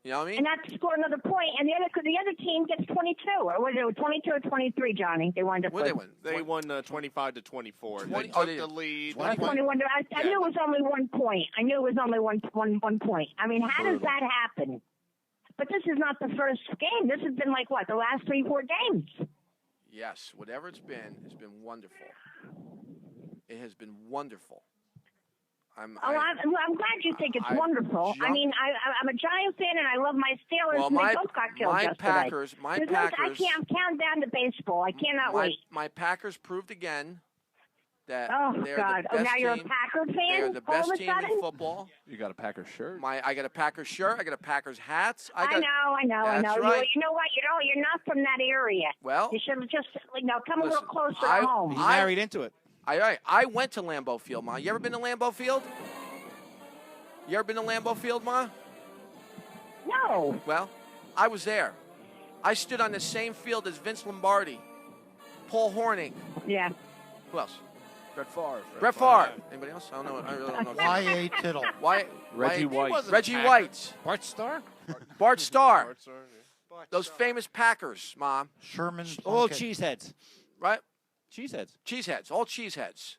You know what I mean? And not to score another point, and the other team gets 22, or was it 22 or 23, Johnny? They wound up What did with. they win? They won 25 to 24. 20 They oh, took they the did. lead. 21. I knew it was only 1 point. I knew it was only one point. I mean, how does that happen? But this is not the first game. This has been like what, the last 3-4 games? Yes, whatever it's been wonderful. It has been wonderful. I'm glad you think it's wonderful. I mean, I'm a Giants fan and I love my Steelers, Well, and they both got killed yesterday. I can't count down to baseball. I cannot wait. My Packers proved again that Oh they're God! the best Now you're a team. Packer fan. They are the all best of a team sudden? in football. You got a Packers shirt? I got a Packers shirt. I got a Packers hats. I know. That's right. You know what? You're not from that area. Well, you should have just come a listen, little closer to home. He's married into it. I went to Lambeau Field, Ma. You ever been to Lambeau Field? You ever been to Lambeau Field, Ma? No. Well, I was there. I stood on the same field as Vince Lombardi, Paul Hornung. Yeah. Who else? Brett Favre. Brett Favre. Anybody else? I don't know. I really don't know. Y.A. Tittle. Reggie White. Reggie White. Bart Starr? Bart Starr. Bart Starr, yeah. Those famous Packers, Mom. Sherman. All Plunkett. cheeseheads. Right? Cheeseheads. Cheeseheads. All cheeseheads.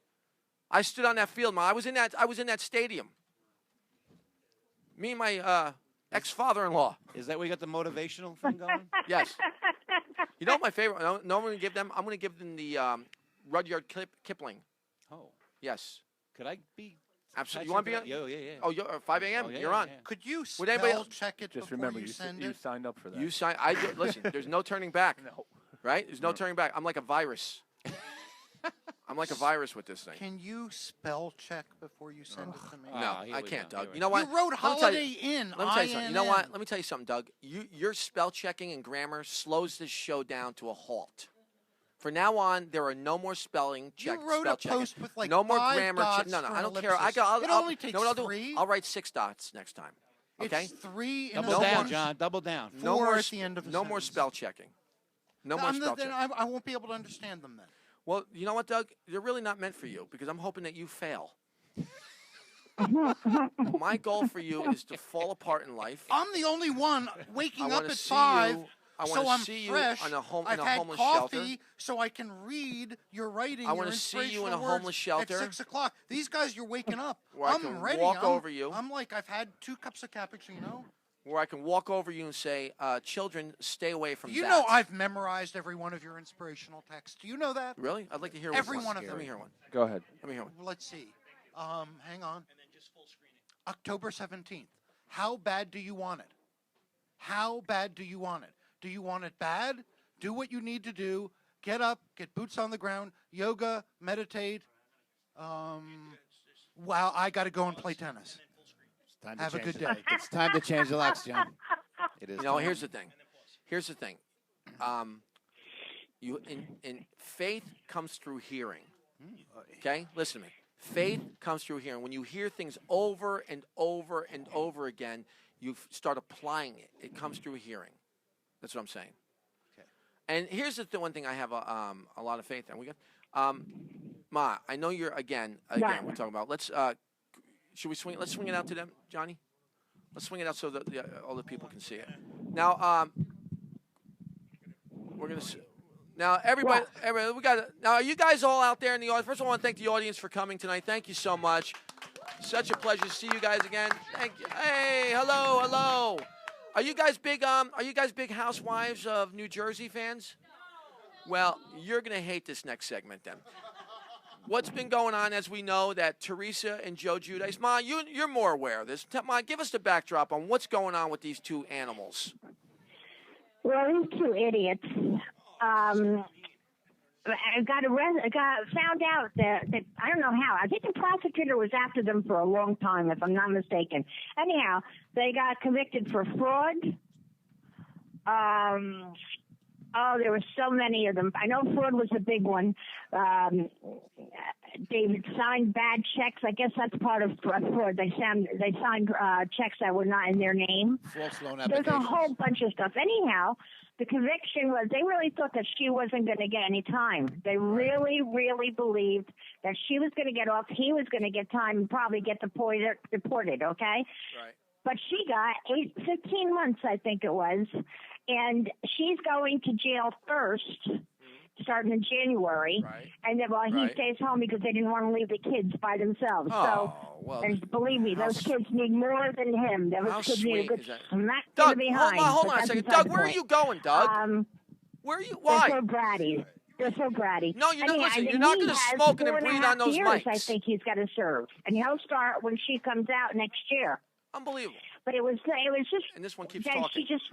I stood on that field, Ma. I was in that stadium. Me and my ex-father-in-law. Is that where you got the motivational thing going? Yes. You know what my favorite? No, I'm going to give them. I'm going to give them the Rudyard Kipling. Oh. Yes. Could I be? Absolutely. You want to be on? Yeah. Oh, you're 5 a.m. Oh, yeah, You're on. yeah. Could you Would anybody spell else? check it Just before remember, you you send you it? signed up for that. You sign. Listen. There's no turning back. No. Right? There's no turning back. I'm like a virus. I'm like a virus with this thing. Can you spell check before you send it to me? No, here I we can't, go. Doug. Here we You know what? You wrote Let me tell Holiday you- Inn. Let me tell you something. You know what? INN. Let me tell you something, Doug. Your spell checking and grammar slows this show down to a halt. For now on, there are no more spelling check. You wrote spell a checking. post with like no more 5 grammar. dots No, for I an don't care. ellipsis. I'll, It I'll, only takes know what I'll do? 3. I'll write 6 dots next time. Okay. It's 3 in Double a down, sentence. John. Double down. No 4 more at the end of a no more sentence. spell checking. No more spell Then checking. I won't be able to understand them then. Well, you know what, Doug? They're really not meant for you because I'm hoping that you fail. My goal for you is to fall apart in life. I'm the only one waking I up wanna at see 5, you- I so wanna I'm see you fresh. on a home- I've in a had homeless coffee, shelter. so I can read your writing. I want to see you in a homeless shelter. at 6 o'clock. These guys, you're waking up. Where I I'm can ready. walk I'm, over you. I'm like I've had 2 cups of cappuccino. Where I can walk over you and say, children, stay away from You that. know I've memorized every one of your inspirational texts. Do you know that? Really? I'd like to hear Every one. one of Let them. me hear one. Go ahead. Let me hear one. Well, let's see. Hang on. And then just full screening. October 17th. How bad do you want it? How bad do you want it? Do you want it bad? Do what you need to do. Get up, get boots on the ground, yoga, meditate. Wow, I got to go and play tennis. Time to Have a change good the- day. It's time to change the locks, John. It is. You know, time. here's the thing. Here's the thing. You in faith comes through hearing. Okay, listen to me. Faith comes through hearing. When you hear things over and over and over again, you start applying it. It comes through hearing. That's what I'm saying. Okay. And here's the one thing I have a lot of faith in. We got, Ma. I know you're again. Yeah. We're talking about. Let's. Should we swing? Let's swing it out to them, Johnny. Let's swing it out so that all the people can see it. Now, we're gonna. Now, everybody, we got. Now, are you guys all out there in the audience? First of all, I want to thank the audience for coming tonight. Thank you so much. Such a pleasure to see you guys again. Thank you. Hey, hello. Are you guys big? Are you guys big Housewives of New Jersey fans? Well, you're gonna hate this next segment then. What's been going on, as we know, that Teresa and Joe Giudice. Ma, you're more aware of this. Ma, give us the backdrop on what's going on with these 2 animals. Well, these 2 idiots. I found out that I don't know how. I think the prosecutor was after them for a long time, if I'm not mistaken. Anyhow, they got convicted for fraud. There were so many of them. I know fraud was a big one. They signed bad checks. I guess that's part of fraud. They signed checks that were not in their name. False loan There's applications. a whole bunch of stuff. Anyhow, the conviction was they really thought that she wasn't going to get any time. They really, really believed that she was going to get off, he was going to get time, and probably get deported, okay? Right. But she got 15 months, I think it was, and she's going to jail first, starting in January, Right. and then while he Right. stays home because they didn't want to leave the kids by themselves. Oh, well, and believe me, how those kids need more than him. Those how kids need a sweet good is that? smack to Doug, the behind. hold but on a that's second. beside Doug, the where are point. you going, Doug? Where are you? Why? They're so bratty. They're so bratty. No, you're not Anyhow, listening. and You're not he gonna has smoke and then 4.5 breathe on those years, I mics. think he's got to serve, and he'll start when she comes out next year. Unbelievable. But it was just. And this one keeps that talking. She just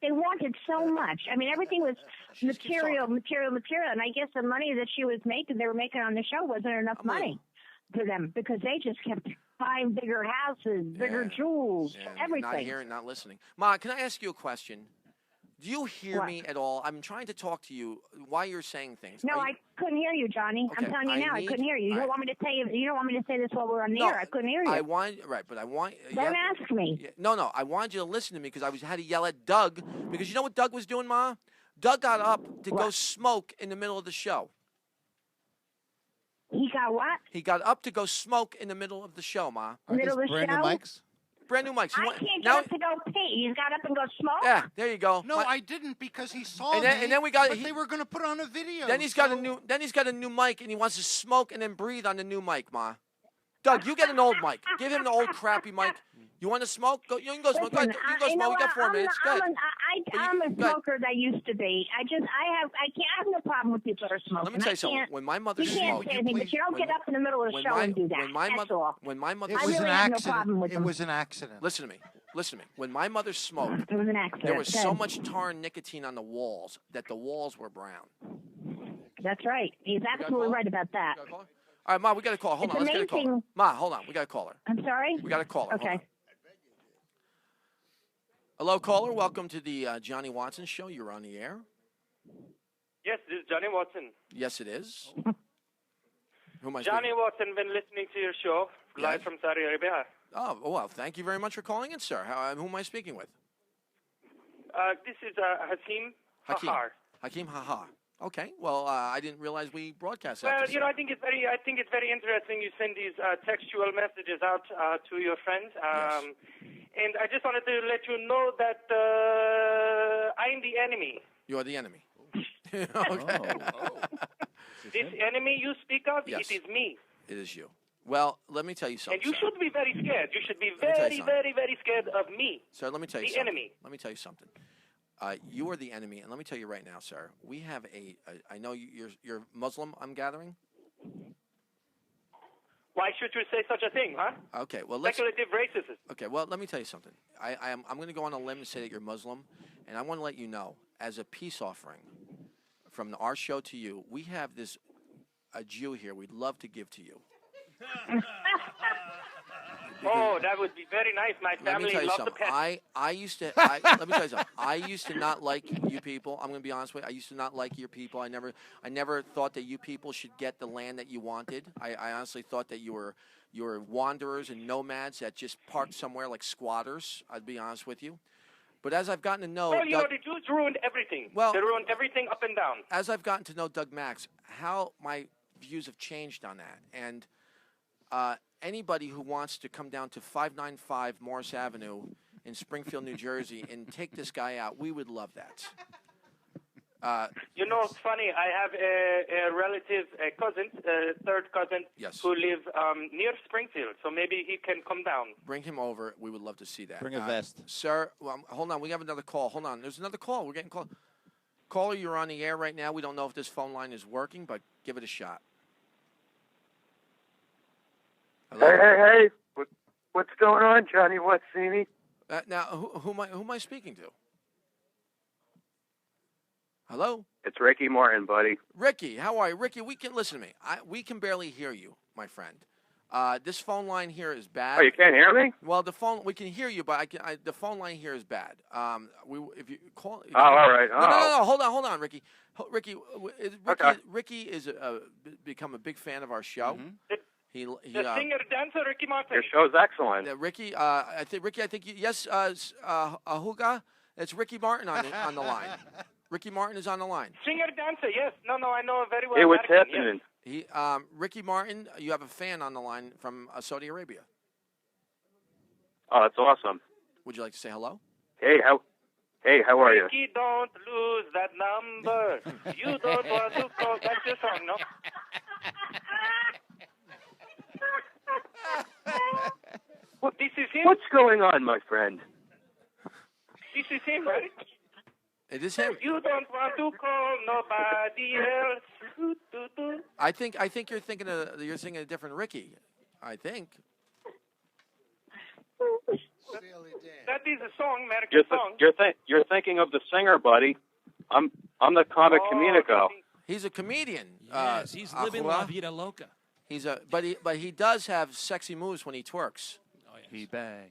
they wanted so much. I mean, everything was She just keeps material, talking. material, and I guess the money that she was making, they were making on the show, wasn't enough money for them because they just kept buying bigger houses, bigger jewels, Yeah, everything. Not hearing, not listening. Ma, can I ask you a question? Do you hear me at all? I'm trying to talk to you while you're saying things. No, I couldn't hear you, Johnny. Okay, I'm telling you now, I couldn't hear you. You don't want me to tell you. You don't want me to say this while we're on the air. I couldn't hear you. I want but I want. Don't ask me. No. I wanted you to listen to me because had to yell at Doug because you know what Doug was doing, Ma? Doug got up to go smoke in the middle of the show. He got what? He got up to go smoke in the middle of the show, Ma. Middle of the brand new show? mics? Brand new mics. I can't get up to go pee. He's got up and go smoke? Yeah, there you go. No, I didn't because he saw And then- me. and then we got- But he- they were going to put on a video. Then he's got a new. Then he's got a new mic, and he wants to smoke and then breathe on the new mic, Ma. Doug, you get an old mic. Give him the old crappy mic. You want to smoke? Go. You can go smoke. Go ahead. You can go you know smoke. We got what? 4 minutes. Go ahead. I'm a smoker that used to be. I have no problem with people that are smoking. Let me tell you something. When my mother You can't smoked, say anything, but you don't get up in the middle of the show and do that. That's all. when my mother, It I was really an have no accident. problem with It them. was an accident. Listen to me. Listen to me. When my mother smoked, It was an accident. there was so Good. much tar and nicotine on the walls that the walls were brown. That's right. He's absolutely right about that. All right, Ma, we got a call. Hold It's on. Let's get a caller. amazing. Ma, hold on. We got a caller. I'm sorry? We got a caller. Hold Okay. on. Hello, caller. Welcome to the Johnny Watson Show. You're on the air. Yes, this is Johnny Watson. Yes, it is. Who am I Johnny speaking? Watson, been listening to your show live from Saudi Arabia. Oh, well, thank you very much for calling in, sir. Who am I speaking with? This is Hakeem Hahar. Hakeem Hahar. Okay. Well, I didn't realize we broadcast that. Well, you know, I think it's very interesting. You send these textual messages out to your friends, and I just wanted to let you know that I'm the enemy. You're the enemy. Okay. This enemy you speak of, Yes. it is me. It is you. Well, let me tell you something. And you sir. should be very scared. You should be me tell you very, something. very, very scared of me. Sir, let me tell you the something. enemy. Let me tell you something. You are the enemy, and let me tell you right now, sir. We have I know you're Muslim. I'm gathering. Why should you say such a thing, huh? Okay. Well, let's. Speculative racism. Okay. Well, let me tell you something. I'm going to go on a limb and say that you're Muslim, and I want to let you know, as a peace offering from our show to you, we have a Jew here. We'd love to give to you. Oh, that would be very nice. My Let me family tell you loves the something. pet. I used to. Let me tell you something. I used to not like you people. I'm going to be honest with you. I used to not like your people. I never thought that you people should get the land that you wanted. I honestly thought that you were wanderers and nomads that just parked somewhere like squatters. I'd be honest with you. But as I've gotten to know, Well, you know, the Jews ruined everything. Well- they ruined everything up and down. as I've gotten to know Doug Max, how my views have changed on that, and anybody who wants to come down to 595 Morris Avenue in Springfield, New Jersey, and take this guy out, we would love that. You know, it's funny. I have a relative, a cousin, third cousin, Yes. who live near Springfield. So maybe he can come down. Bring him over. We would love to see that. Bring a vest. Sir, well, hold on. We have another call. Hold on. There's another call. We're getting called. Caller, you're on the air right now. We don't know if this phone line is working, but give it a shot. Hello? Hey. What's going on, Johnny Watsini? Now, who am I speaking to? Hello? It's Ricky Martin, buddy. Ricky, how are you? Ricky, listen to me. We can barely hear you, my friend. This phone line here is bad. Oh, you can't hear me? Well, we can hear you, but the phone line here is bad. If you call. All right. No. Hold on, Ricky. Okay. Ricky is become a big fan of our show. Mm-hmm. He The singer dancer Ricky Martin. Your show's excellent. Ricky, I think yes, Ahuga. It's Ricky Martin on the line. Ricky Martin is on the line. Singer dancer, yes. No, I know very well. Hey, what's American, happening? Ricky Martin, you have a fan on the line from Saudi Arabia. Oh, that's awesome. Would you like to say hello? Hey, how are you? Ricky, don't lose that number. You don't want to call. That's your song, no? This is him. What's going on, my friend? This is him, right? It is him. You don't want to call nobody else. I think you're thinking a different Ricky. I think. That is a song, American song. You're thinking of the singer, buddy. I'm the comic communico. He's a comedian. Yes, he's living La Vida Loca. But he does have sexy moves when he twerks. Oh, yes. He bang.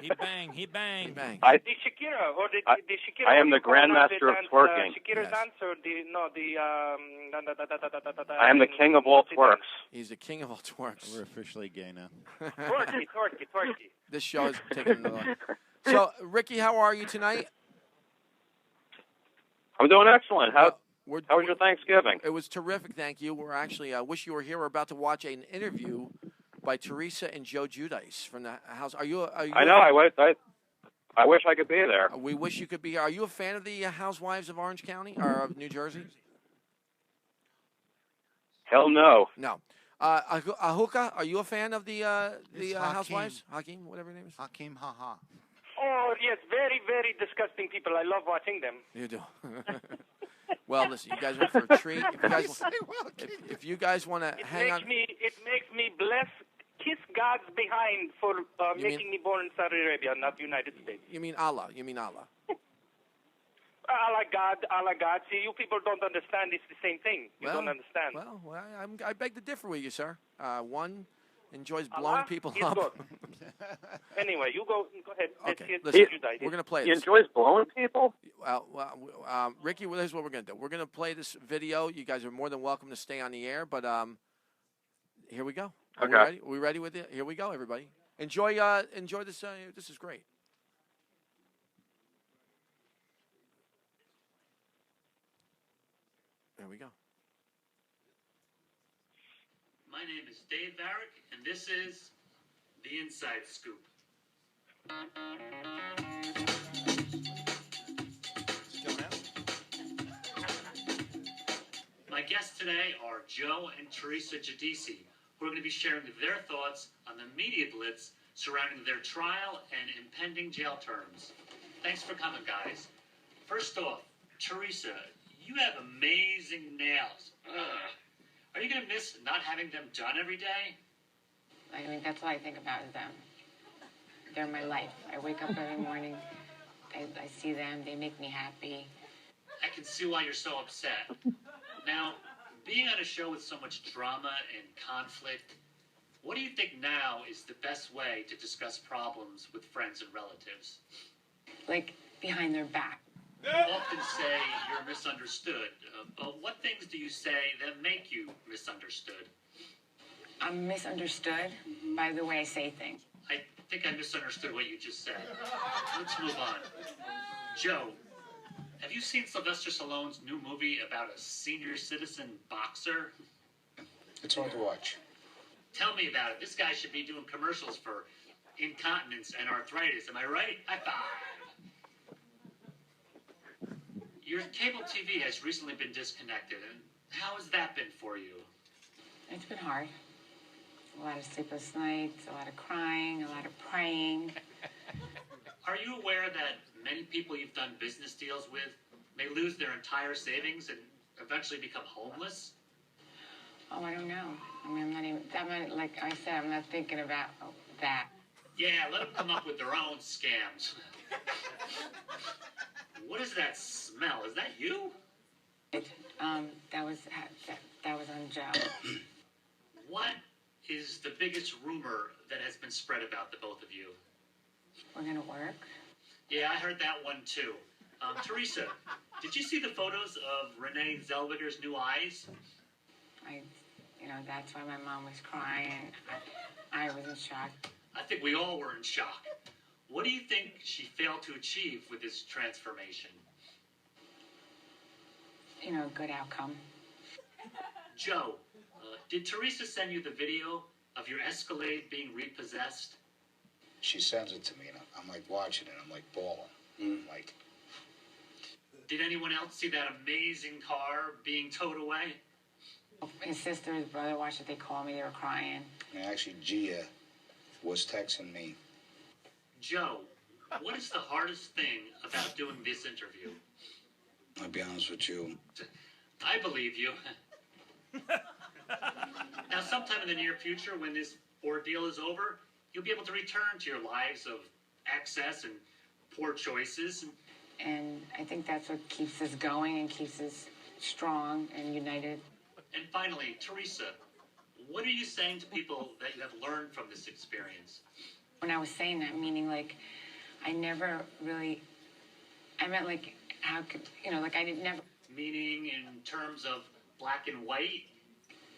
He bang. He bang. The Shakira or the Shakira. I am the grandmaster of twerking. Shakira dance or I am the king of all twerks. He's the king of all twerks. We're officially gay now. Twerky. This show is taking another. So, Ricky, how are you tonight? I'm doing excellent. How was your Thanksgiving? It was terrific, thank you. We're actually, I wish you were here. We're about to watch an interview by Teresa and Joe Giudice from the house. Are you I know. I wish I could be there. We wish you could be. Are you a fan of the Housewives of Orange County or of New Jersey? Hell no. No. Ahuka, are you a fan of the Hakeem. Housewives? Hakeem, whatever your name is. Hakeem, haha. Oh yes, very very disgusting people. I love watching them. You do. Well, listen, you guys went for a treat. If you guys want to hang on. It makes me kiss God's behind for making me born in Saudi Arabia, not the United States. You mean Allah? You mean Allah? Allah God. See, you people don't understand. It's the same thing. You don't understand. Well, I beg to differ with you, sir. One enjoys blowing people up. Anyway, you go ahead. Okay, listen, we're going to play He this. enjoys blowing people? Well, Ricky, here's what we're going to do. We're going to play this video. You guys are more than welcome to stay on the air, but here we go. Are we ready? Are we ready with it? Here we go, everybody. Enjoy this. This is great. There we go. My name is Dave Varick, and this is The Inside Scoop. My guests today are Joe and Teresa Giudice, who are going to be sharing their thoughts on the media blitz surrounding their trial and impending jail terms. Thanks for coming, guys. First off, Teresa, you have amazing nails. Ugh. Are you going to miss not having them done every day? I mean, that's all I think about is them. They're my life. I wake up every morning, I see them, they make me happy. I can see why you're so upset. Now, being on a show with so much drama and conflict, what do you think now is the best way to discuss problems with friends and relatives? Like, behind their back. You often say you're misunderstood, but what things do you say that make you misunderstood? I'm misunderstood by the way I say things. I think I misunderstood what you just said. Let's move on. Joe, have you seen Sylvester Stallone's new movie about a senior citizen boxer? It's hard to watch. Tell me about it. This guy should be doing commercials for incontinence and arthritis. Am I right? High five. Your cable TV has recently been disconnected, and how has that been for you? It's been hard. A lot of sleepless nights, a lot of crying, a lot of praying. Are you aware that many people you've done business deals with may lose their entire savings and eventually become homeless? Oh, I don't know. I mean, like I said, I'm not thinking about that. Yeah, let them come up with their own scams. What is that smell? Is that you? That was on Joe. What is the biggest rumor that has been spread about the both of you? We're gonna work. Yeah, I heard that one too. Teresa, did you see the photos of Renee Zellweger's new eyes? That's why my mom was crying. I was in shock. I think we all were in shock. What do you think she failed to achieve with this transformation? A good outcome. Joe, did Teresa send you the video of your Escalade being repossessed? She sends it to me, and I'm like watching it. I'm like bawling. Like. Did anyone else see that amazing car being towed away? His sister, his brother watched it. They called me. They were crying. And actually, Gia was texting me. Joe, what is the hardest thing about doing this interview? I'll be honest with you. I believe you. Now, sometime in the near future, when this ordeal is over, you'll be able to return to your lives of excess and poor choices. And I think that's what keeps us going and keeps us strong and united. And finally, Teresa, what are you saying to people that you have learned from this experience? when I was saying that, meaning like I never really, I meant like how could, like I didn't never. Meaning in terms of black and white?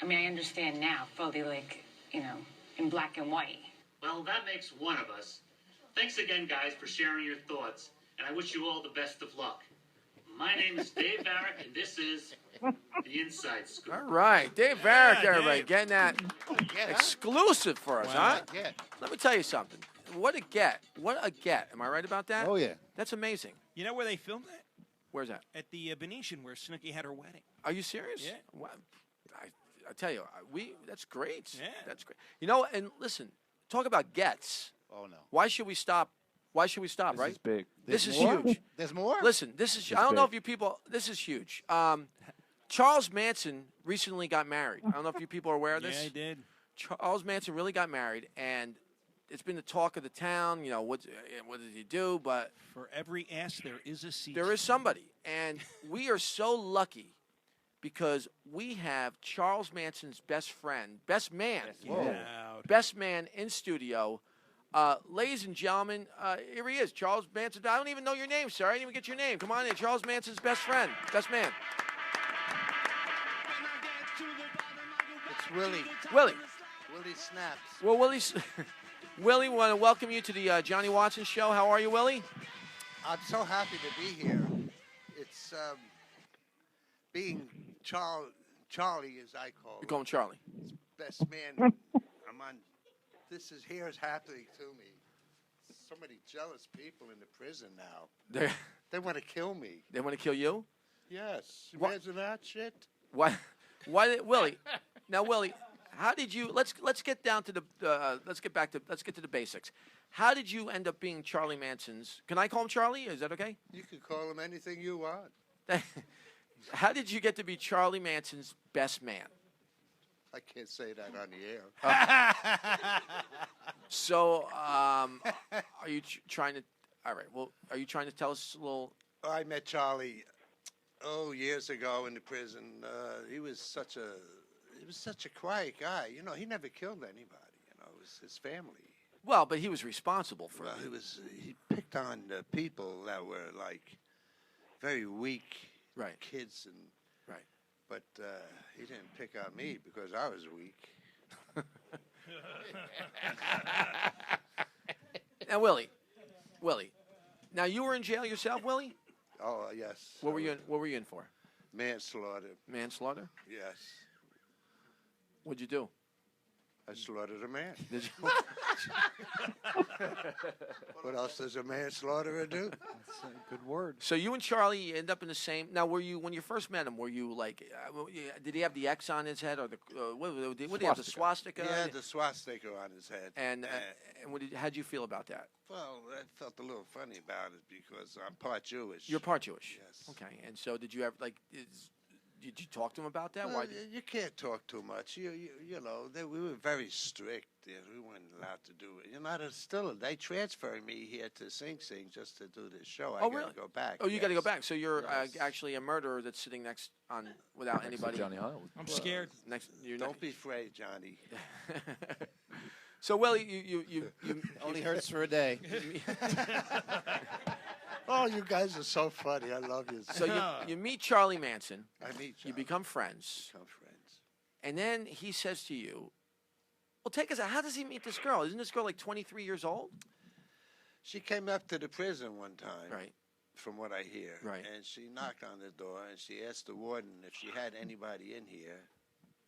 I mean, I understand now fully, like, in black and white. Well, that makes one of us. Thanks again, guys, for sharing your thoughts, and I wish you all the best of luck. My name is Dave Barrick, and this is The Inside Scoop. All right, Dave Barrick, everybody, Dave. getting that exclusive for us, huh? Let me tell you something. What a get. What a get. Am I right about that? Oh, yeah. That's amazing. You know where they filmed that? Where's that? At the Venetian, where Snooki had her wedding. Are you serious? Yeah. Wow. I tell you, that's great. Yeah. That's great. And listen, talk about gets. Oh, no. Why should we stop? Why should we stop, This right? is big. This is more? huge. There's more? Listen, this is. It's I don't know big. if you people. This is huge. Charles Manson recently got married. I don't know if you people are aware of this. Yeah, he did. Charles Manson really got married, and it's been the talk of the town. What did he do? But For every ass, there is a seat. there is somebody, and we are so lucky because we have Charles Manson's best man in studio. Ladies and gentlemen, here he is, Charles Manson. I don't even know your name, sir. I didn't even get your name. Come on in, Charles Manson's best man. It's Willie. Willie. Willie snaps. Well, Willie, we want to welcome you to the Johnny Watson Show. How are you, Willie? I'm so happy to be here. It's being Charlie, as I call You call him Charlie. him, best man. This is happening to me. So many jealous people in the prison now. They want to kill me. They want to kill you? Yes. What? Imagine that shit. Why, Willie? Now, Willie, how did you? Let's get down to the. Let's get to the basics. How did you end up being Charlie Manson's? Can I call him Charlie? Is that okay? You can call him anything you want. How did you get to be Charlie Manson's best man? I can't say that on the air. So, are you trying to? All right. Well, are you trying to tell us a little? I met Charlie, years ago in the prison. He was such a quiet guy. He never killed anybody. It was his family. Well, but he was responsible for it. He picked on the people that were like very weak kids and but he didn't pick on me because I was weak. Now, Willie, now you were in jail yourself, Willie? Oh yes. What were you in for? Manslaughter. Manslaughter? Yes. What'd you do? I slaughtered a man. Did you? What else does a manslaughterer do? That's a good word. So you and Charlie end up in the same. Now, when you first met him, were you like? Did he have the X on his head, or the what did he have? The swastika. He had the swastika on his head. And how'd you feel about that? Well, I felt a little funny about it because I'm part Jewish. You're part Jewish. Yes. Okay, and so did you have did you talk to him about that? Well, Why? You can't talk too much. We were very strict. We weren't allowed to do it. They transferred me here to Sing Sing just to do this show. I really? gotta go back. Oh, you got to go back. So you're actually a murderer that's sitting next on without anybody. Johnny Hollywood. I'm scared. Don't be afraid, Johnny. So, Willie, you Only hurts for a day. Oh, you guys are so funny. I love you. So you meet Charlie Manson. I meet Charlie. You become friends. And then he says to you, well, take us out. How does he meet this girl? Isn't this girl like 23 years old? She came up to the prison one time. Right. From what I hear. Right. And she knocked on the door and she asked the warden if she had anybody in here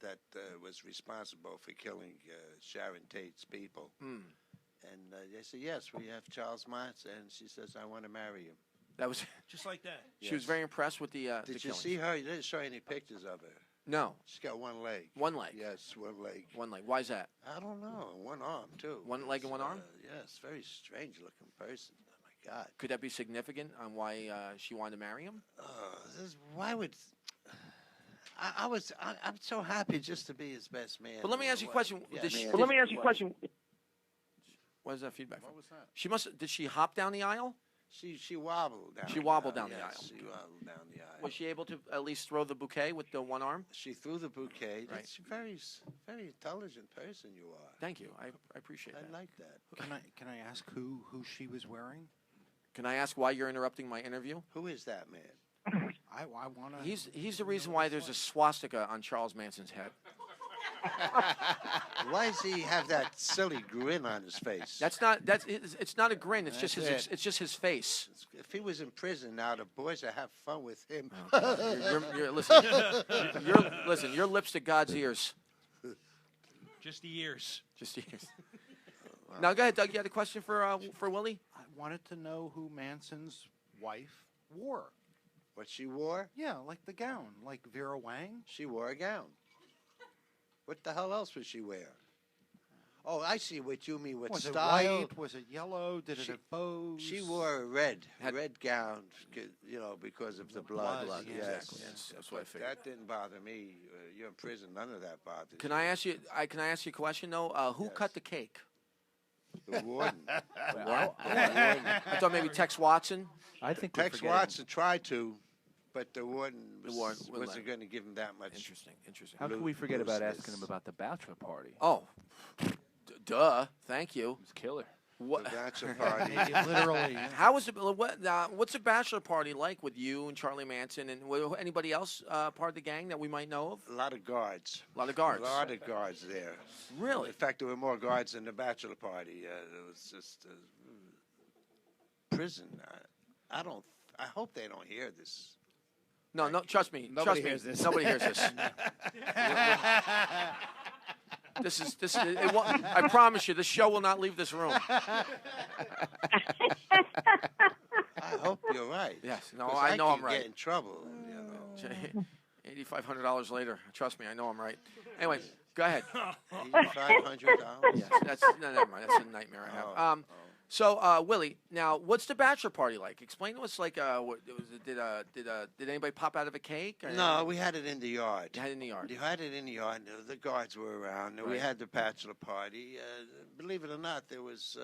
that was responsible for killing Sharon Tate's people. And they said, yes, we have Charles Manson. And she says, I want to marry him. That was just like that. She was very impressed with the Did you killings. see her? You didn't show any pictures of her. No. She's got one leg. One leg? Yes, one leg. One leg. Why is that? I don't know. One arm, too. One leg and one arm? Yes, very strange-looking person. Oh, my God. Could that be significant on why she wanted to marry him? Why would... I'm so happy just to be his best man. But let me ask you a question. Let me ask you a question. What is that feedback from? What was that? Did she hop down the aisle? She wobbled down. She wobbled down the aisle. She wobbled down the aisle. Was she able to at least throw the bouquet with the one arm? She threw the bouquet. Right. That's a very intelligent person you are. Thank you. I appreciate that. I like that. Can I ask who she was wearing? Can I ask why you're interrupting my interview? Who is that man? I want to. He's the reason why there's a swastika on Charles Manson's head. Why does he have that silly grin on his face? It's not a grin. It's just That's it's just his face. If he was in prison now, the boys would have fun with him. Listen, your lips to God's ears. Just the ears. Just the ears. Now go ahead, Doug. You had a question for Willie? I wanted to know who Manson's wife wore. What she wore? Yeah, like the gown, like Vera Wang. She wore a gown. What the hell else would she wear? Oh, I see what you mean. What Was style? it white? Was it yellow? Did it have bows? She wore a red gown, because of the blood. Yes. Yes, That's what I figured. That didn't bother me. You're in prison. None of that bothers. Can I ask you? Can I ask you a question though? Who cut the cake? The warden. What? I thought maybe Tex Watson. I think Tex Watson tried to, but the warden wasn't going to give him that much. Interesting. How can we forget about asking him about the bachelor party? Oh, duh. Thank you. It was killer. What? The bachelor party. Literally. How was it? What's a bachelor party like with you and Charlie Manson and anybody else part of the gang that we might know of? A lot of guards. A lot of guards. A lot of guards there. Really? In fact, there were more guards than the bachelor party. It was just prison. I hope they don't hear this. No, trust me. Nobody hears this. Nobody hears this. This is. I promise you, this show will not leave this room. I hope you're right. Yes. No, 'Cause I know I'm could right. Get in trouble. $8,500 later. Trust me, I know I'm right. Anyway, go ahead. $8,500. Yes, never mind. That's a nightmare I have. So, Willie, now what's the bachelor party like? Explain to us. Like, did anybody pop out of a cake? No, we had it in the yard. You had it in the yard. You had it in the yard. The guards were around. We Right. had the bachelor party. Believe it or not, there's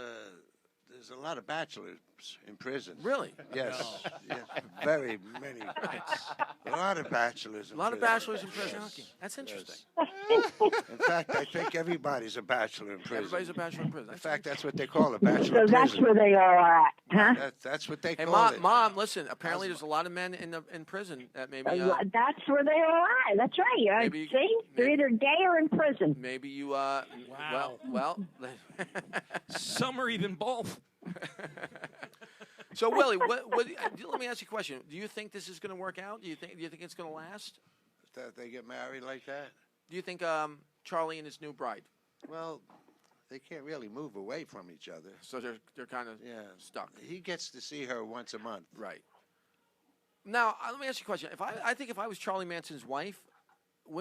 a lot of bachelors in prison. Really? Yes. Yes. Very many. A lot of bachelors. A lot of bachelors in prison. Okay. That's interesting. In fact, I think everybody's a bachelor in prison. Everybody's a bachelor in prison. In fact, that's what they call a bachelor So in that's prison. where they all are at, huh? That's what they Hey, call it. Mom, listen. Apparently, there's a lot of men in prison that maybe. That's where they all are. That's right. Maybe- See, they're either gay or in prison. Maybe you. Well. Some are even both. So Willie, let me ask you a question. Do you think this is going to work out? Do you think it's going to last? That they get married like that? Do you think Charlie and his new bride? Well, they can't really move away from each other. So they're kind of stuck. He gets to see her once a month. Right. Now, let me ask you a question. I think if I was Charlie Manson's wife,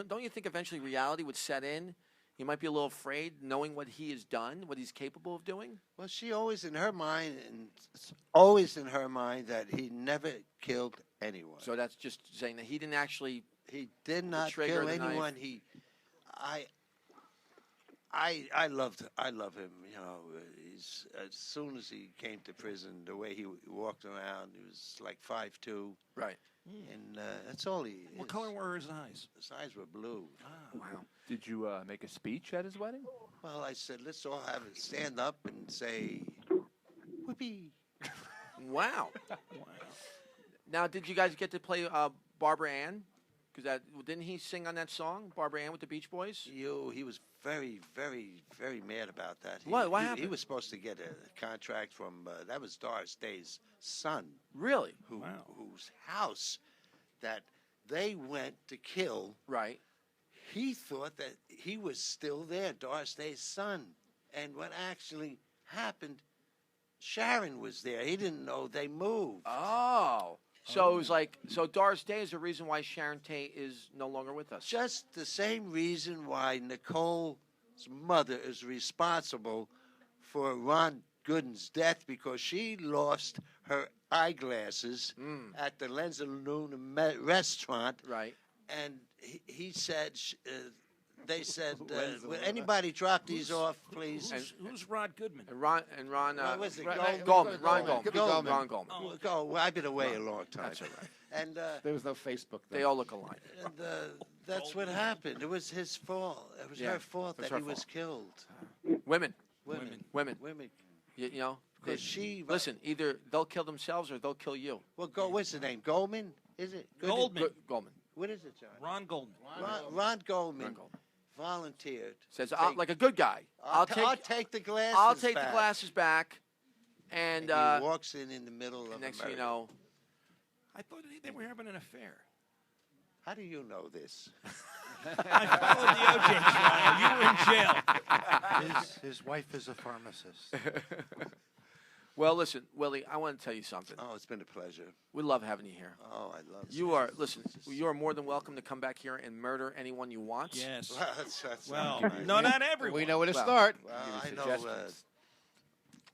don't you think eventually reality would set in? You might be a little afraid knowing what he has done, what he's capable of doing? Well, she always in her mind, and it's always in her mind that he never killed anyone. So that's just saying that he didn't actually. He did not trigger kill the knife. anyone. I loved him. You know, as soon as he came to prison, the way he walked around, he was like 5'2". Right. And that's all he. What color were his eyes? His eyes were blue. Wow. Did you make a speech at his wedding? Well, I said, let's all have it stand up and say, "Whoopee." Wow. Now, did you guys get to play Barbara Ann? Because didn't he sing on that song, Barbara Ann with the Beach Boys? He was very, very, very mad about that. What happened? He was supposed to get a contract from that was Doris Day's son. Really? Whose house that they went to kill. Right. He thought that he was still there, Doris Day's son. And what actually happened, Sharon was there. He didn't know they moved. Oh. So it was like, Doris Day is the reason why Sharon Tate is no longer with us. Just the same reason why Nicole's mother is responsible for Ron Gooden's death, because she lost her eyeglasses at the Lenza Luna restaurant. Right. And he said they said, will anybody drop these off, please? Who's Rod Goodman? And Ron. What was it? Goldman. Ron Could be Goldman. Goldman. Ron Goldman. Well, I've been away a long time. That's all right. And There was no Facebook then. They all look alike. and that's what happened. It was his fault. It was her fault it was that her he was fault. killed. Women. Women. You know, Because she. listen. Either they'll kill themselves or they'll kill you. Well, what's the name? Goldman? Is it? Goldman. Goldman. What is it, John? Ron Goldman. Ron Goldman volunteered. Says like a good guy. I'll take the glasses. I'll take back. the glasses back. And he walks in the middle of next America. thing you know, I thought they were having an affair. How do you know this? I followed the OJ trial. You were in jail. His wife is a pharmacist. Well, listen, Willie, I want to tell you something. Oh, it's been a pleasure. We love having you here. Oh, I love you. You are more than welcome to come back here and murder anyone you want. Yes. Well, that's well, nice. no, not everyone. We know where to start. Well,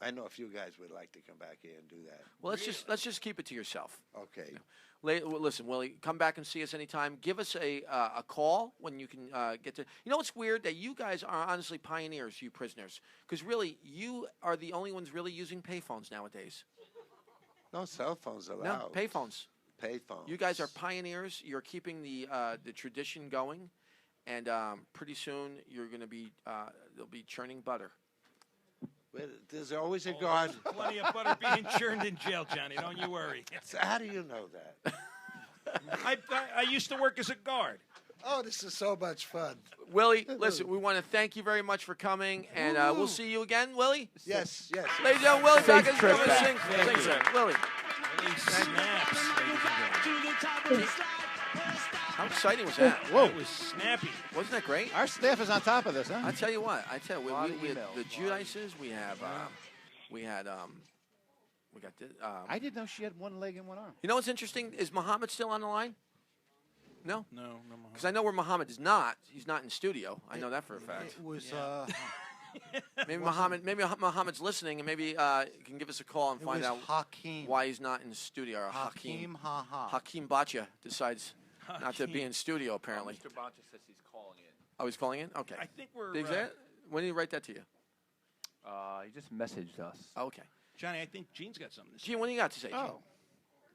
I know a few guys would like to come back here and do that. Well, let's just keep it to yourself. Okay. Listen, Willie, come back and see us anytime. Give us a call when you can get to. You know what's weird? That you guys are honestly pioneers, you prisoners, because really you are the only ones really using payphones nowadays. No cell phones allowed. No payphones. Payphones. You guys are pioneers. You're keeping the tradition going, and pretty soon you're going to be they'll be churning butter. Well, there's always a guard. Plenty of butter being churned in jail, Johnny. Don't you worry. So how do you know that? I used to work as a guard. Oh, this is so much fun. Willie, listen, we want to thank you very much for coming, and we'll see you again, Willie. Yes. Ladies and gentlemen, Willie back Safe in trip the back. sing, sir. Willie. Snaps. How exciting was that? Whoa. It was snappy. Wasn't that great? Our staff is on top of this, huh? I tell you what. We Lot of had emails. the Judices. We got this. I didn't know she had one leg and one arm. You know what's interesting? Is Muhammad still on the line? No? No. Because I know where Muhammad is not. He's not in studio. I know that for a fact. It was. Maybe Muhammad's listening, and maybe he can give us a call and It find was out Hakeem. why he's not in the studio. Or Hakeem, Hakeem Bacha decides not to be in studio, apparently. Mr. Boncha says he's calling in. Oh, he's calling in? Okay. I think we're. Did he say it? When did he write that to you? He just messaged us. Okay. Johnny, I think Gene's got something to say. Gene, what do you got to say, Gene? Oh.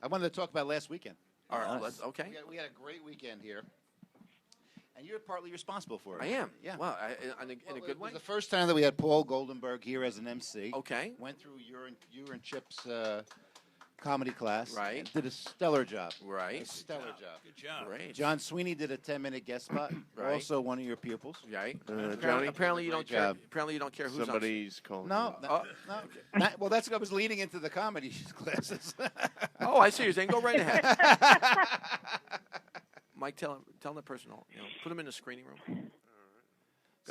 I wanted to talk about last weekend. All right, Nice. okay. We had a great weekend here. And you're partly responsible for it. I am. Yeah. Well, in a good It way. was the first time that we had Paul Goldenberg here as an MC. Okay. Went through your and Chip's comedy class. Right. And did a stellar job. Right. A stellar job. Good job. Great. John Sweeney did a 10-minute guest spot. Right. Also one of your pupils. Right. Johnny? Apparently you don't Great care. job. Apparently you don't care who's Somebody's calling. No, you. no, no. Well, that's what I was leading into the comedy classes. on. Oh, I see. You're saying go right ahead. Mike, tell the person, put him in the screening room.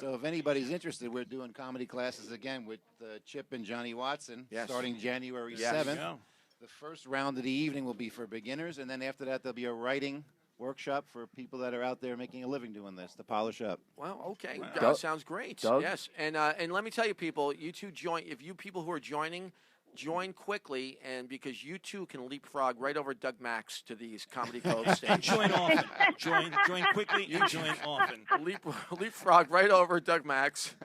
So if anybody's interested, we're doing comedy classes again with Chip and Johnny Watson starting January 7th. The first round of the evening will be for beginners, and then after that there'll be a writing workshop for people that are out there making a living doing this, to polish up. Well, okay. Doug? Sounds great. Doug? Yes. And let me tell you, people, you two join. If you people who are joining, join quickly, and because you two can leapfrog right over Doug Max to these Comedy Cove stage. Join often. Join quickly and join often. Leapfrog right over Doug Max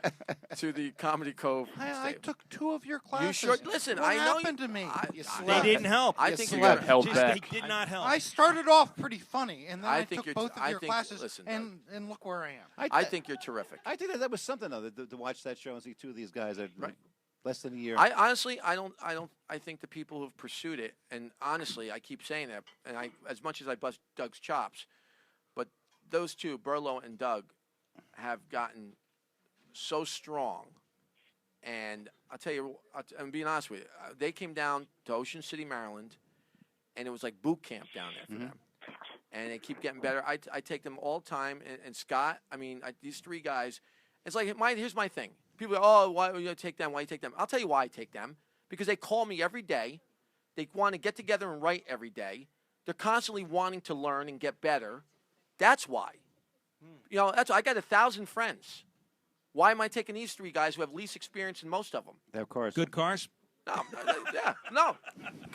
to the Comedy Cove I stage. took 2 of your classes. You should listen. What I know happened to me? They didn't help. I think You you're got held Just, back. They did not help. I started off pretty funny, and then I I think took you're- both of I your think- classes, listen, and look where I am. I think you're terrific. I think that was something though to watch that show and see 2 of these guys that Right. less than a year. I honestly, I think the people who've pursued it, and honestly, I keep saying that, and as much as I bust Doug's chops, but those two, Burlow and Doug, have gotten so strong. And I'll tell you, I'm being honest with you, they came down to Ocean City, Maryland, and it was like boot camp down there for them. And they keep getting better. I take them all the time. And Scott, these 3 guys, it's like, here's my thing. People go, oh, why do you take them? Why do you take them? I'll tell you why I take them. Because they call me every day. They want to get together and write every day. They're constantly wanting to learn and get better. That's why. I got 1,000 friends. Why am I taking these 3 guys who have least experience than most of them? Of course. Good cars. No.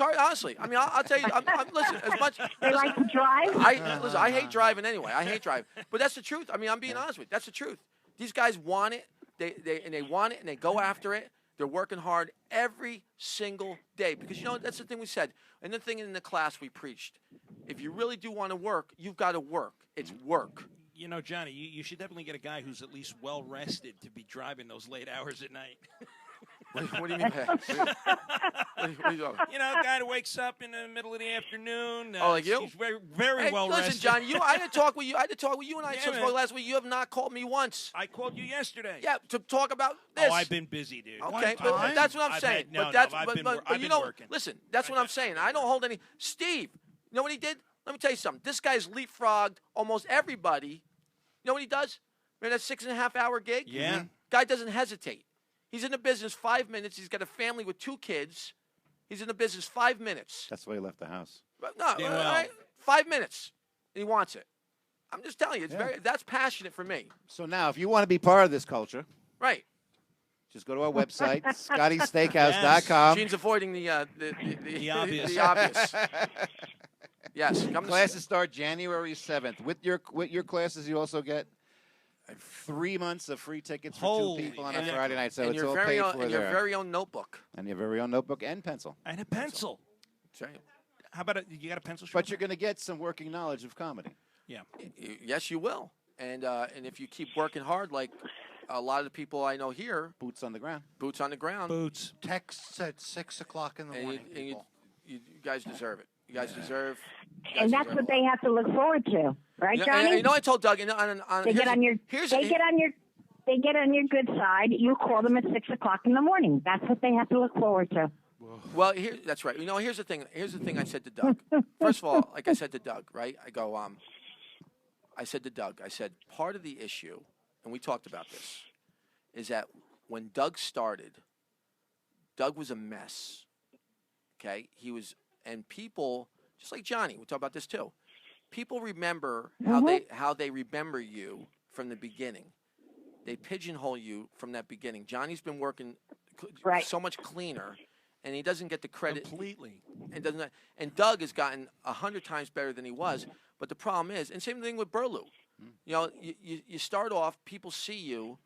Honestly, I mean, I'll tell you. Listen, as much. They like to drive. I hate driving anyway. I hate driving, but that's the truth. I mean, I'm being honest with you. That's the truth. These guys want it. They want it, and they go after it. They're working hard every single day because that's the thing we said, and the thing in the class we preached. If you really do want to work, you've got to work. It's work. Johnny, you should definitely get a guy who's at least well rested to be driving those late hours at night. What do you mean? What are you talking? A guy that wakes up in the middle of the afternoon. Like you? He's very, very well listen, rested. John, I had to talk with you. I had to talk with you, and I spoke last week. You have not called me once. I called you yesterday. Yeah, to talk about this. Oh, I've been busy, dude. Okay, but that's what I'm saying. I've been working. Listen, that's what I'm saying. I don't hold any. Steve, you know what he did? Let me tell you something. This guy's leapfrogged almost everybody. You know what he does? Man, that 6.5 hour gig. Yeah. Guy doesn't hesitate. He's in the business 5 minutes. He's got a family with 2 kids. He's in the business 5 minutes. That's why he left the house. But no, 5 minutes. He wants it. I'm just telling you, that's passionate for me. So now, if you want to be part of this culture, right? Just go to our website, ScottySteakhouse.com. Gene's avoiding the obvious. The obvious. Yes. Classes start January 7th. With your classes, you also get 3 months of free tickets for 2 people on a Friday night. So it's all paid for there. And your very own notebook. And your very own notebook and pencil. And a pencil. That's right. How about you got a pencil? But you're going to get some working knowledge of comedy. Yeah. Yes, you will. And if you keep working hard, like a lot of the people I know here. Boots on the ground. Boots on the ground. Boots. Texts at 6 o'clock in the morning. You guys deserve it. You guys deserve. And that's what they have to look forward to, right, Johnny? I told Doug. They get on your good side. You call them at 6 o'clock in the morning. That's what they have to look forward to. Well, that's right. Here's the thing. Here's the thing I said to Doug. First of all, like I said to Doug, right? I said to Doug, part of the issue, and we talked about this, is that when Doug started, Doug was a mess. Okay? And people, just like Johnny, we talk about this too. People remember how they remember you from the beginning. They pigeonhole you from that beginning. Johnny's been working so much cleaner, and he doesn't get the credit completely. And Doug has gotten 100 times better than he was. But the problem is, and same thing with Burlew. You start off, people see you,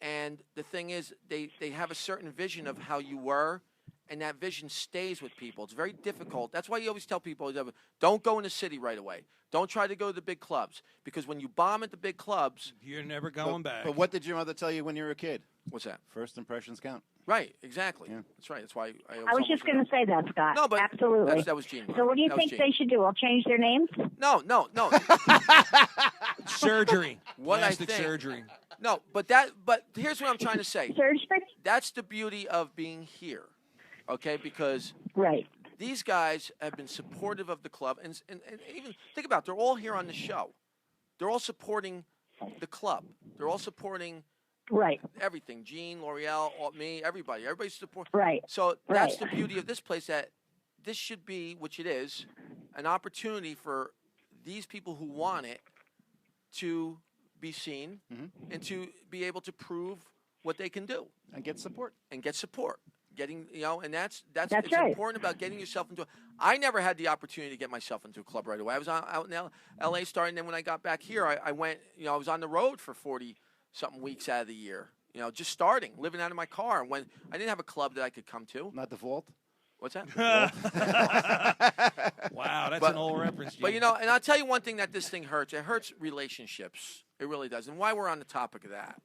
and the thing is, they have a certain vision of how you were. And that vision stays with people. It's very difficult. That's why you always tell people, don't go in the city right away. Don't try to go to the big clubs. Because when you bomb at the big clubs... You're never going back. But what did your mother tell you when you were a kid? What's that? First impressions count. Right, exactly. Yeah. That's right. That's why I was just going to say that, Scott. No, but absolutely. That was Gene. So what do you think they should do? I'll change their names? No. Surgery. Plastic surgery. No, but here's what I'm trying to say. Surgery? That's the beauty of being here. Okay, because these guys have been supportive of the club, and even think about it, they're all here on the show. They're all supporting the club. They're all supporting everything. Gene, L'Oreal, me, everybody. Everybody's supporting. Right. So that's the beauty of this place, that this should be, which it is, an opportunity for these people who want it to be seen and to be able to prove what they can do. And get support. Getting, and that's it's important about getting yourself into. I never had the opportunity to get myself into a club right away. I was out in L.A. starting, and then when I got back here, I went. I was on the road for 40-something weeks out of the year. Just starting, living out of my car. When I didn't have a club that I could come to. Not the Vault. What's that? Wow, that's an old reference. But and I'll tell you one thing that this thing hurts. It hurts relationships. It really does. And why we're on the topic of that?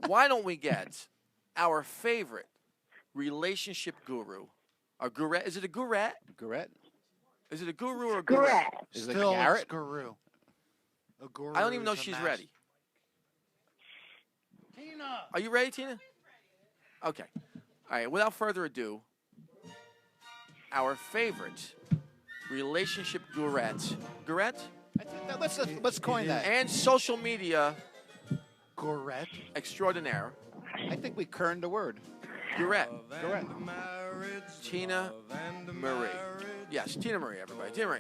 Why don't we get our favorite relationship guru, or gurette? Is it a gurette? Gurette? Is it a guru or a gurette? Is it a Garrett? Guru. A guru. I don't even know if she's ready. Tina. Are you ready, Tina? Okay. All right. Without further ado, our favorite relationship gurette. Gurette? Let's coin that. And social media gurette extraordinaire. I think we kerned a word. Gurette. Tina Marie. Yes, Tina Marie, everybody. Tina Marie.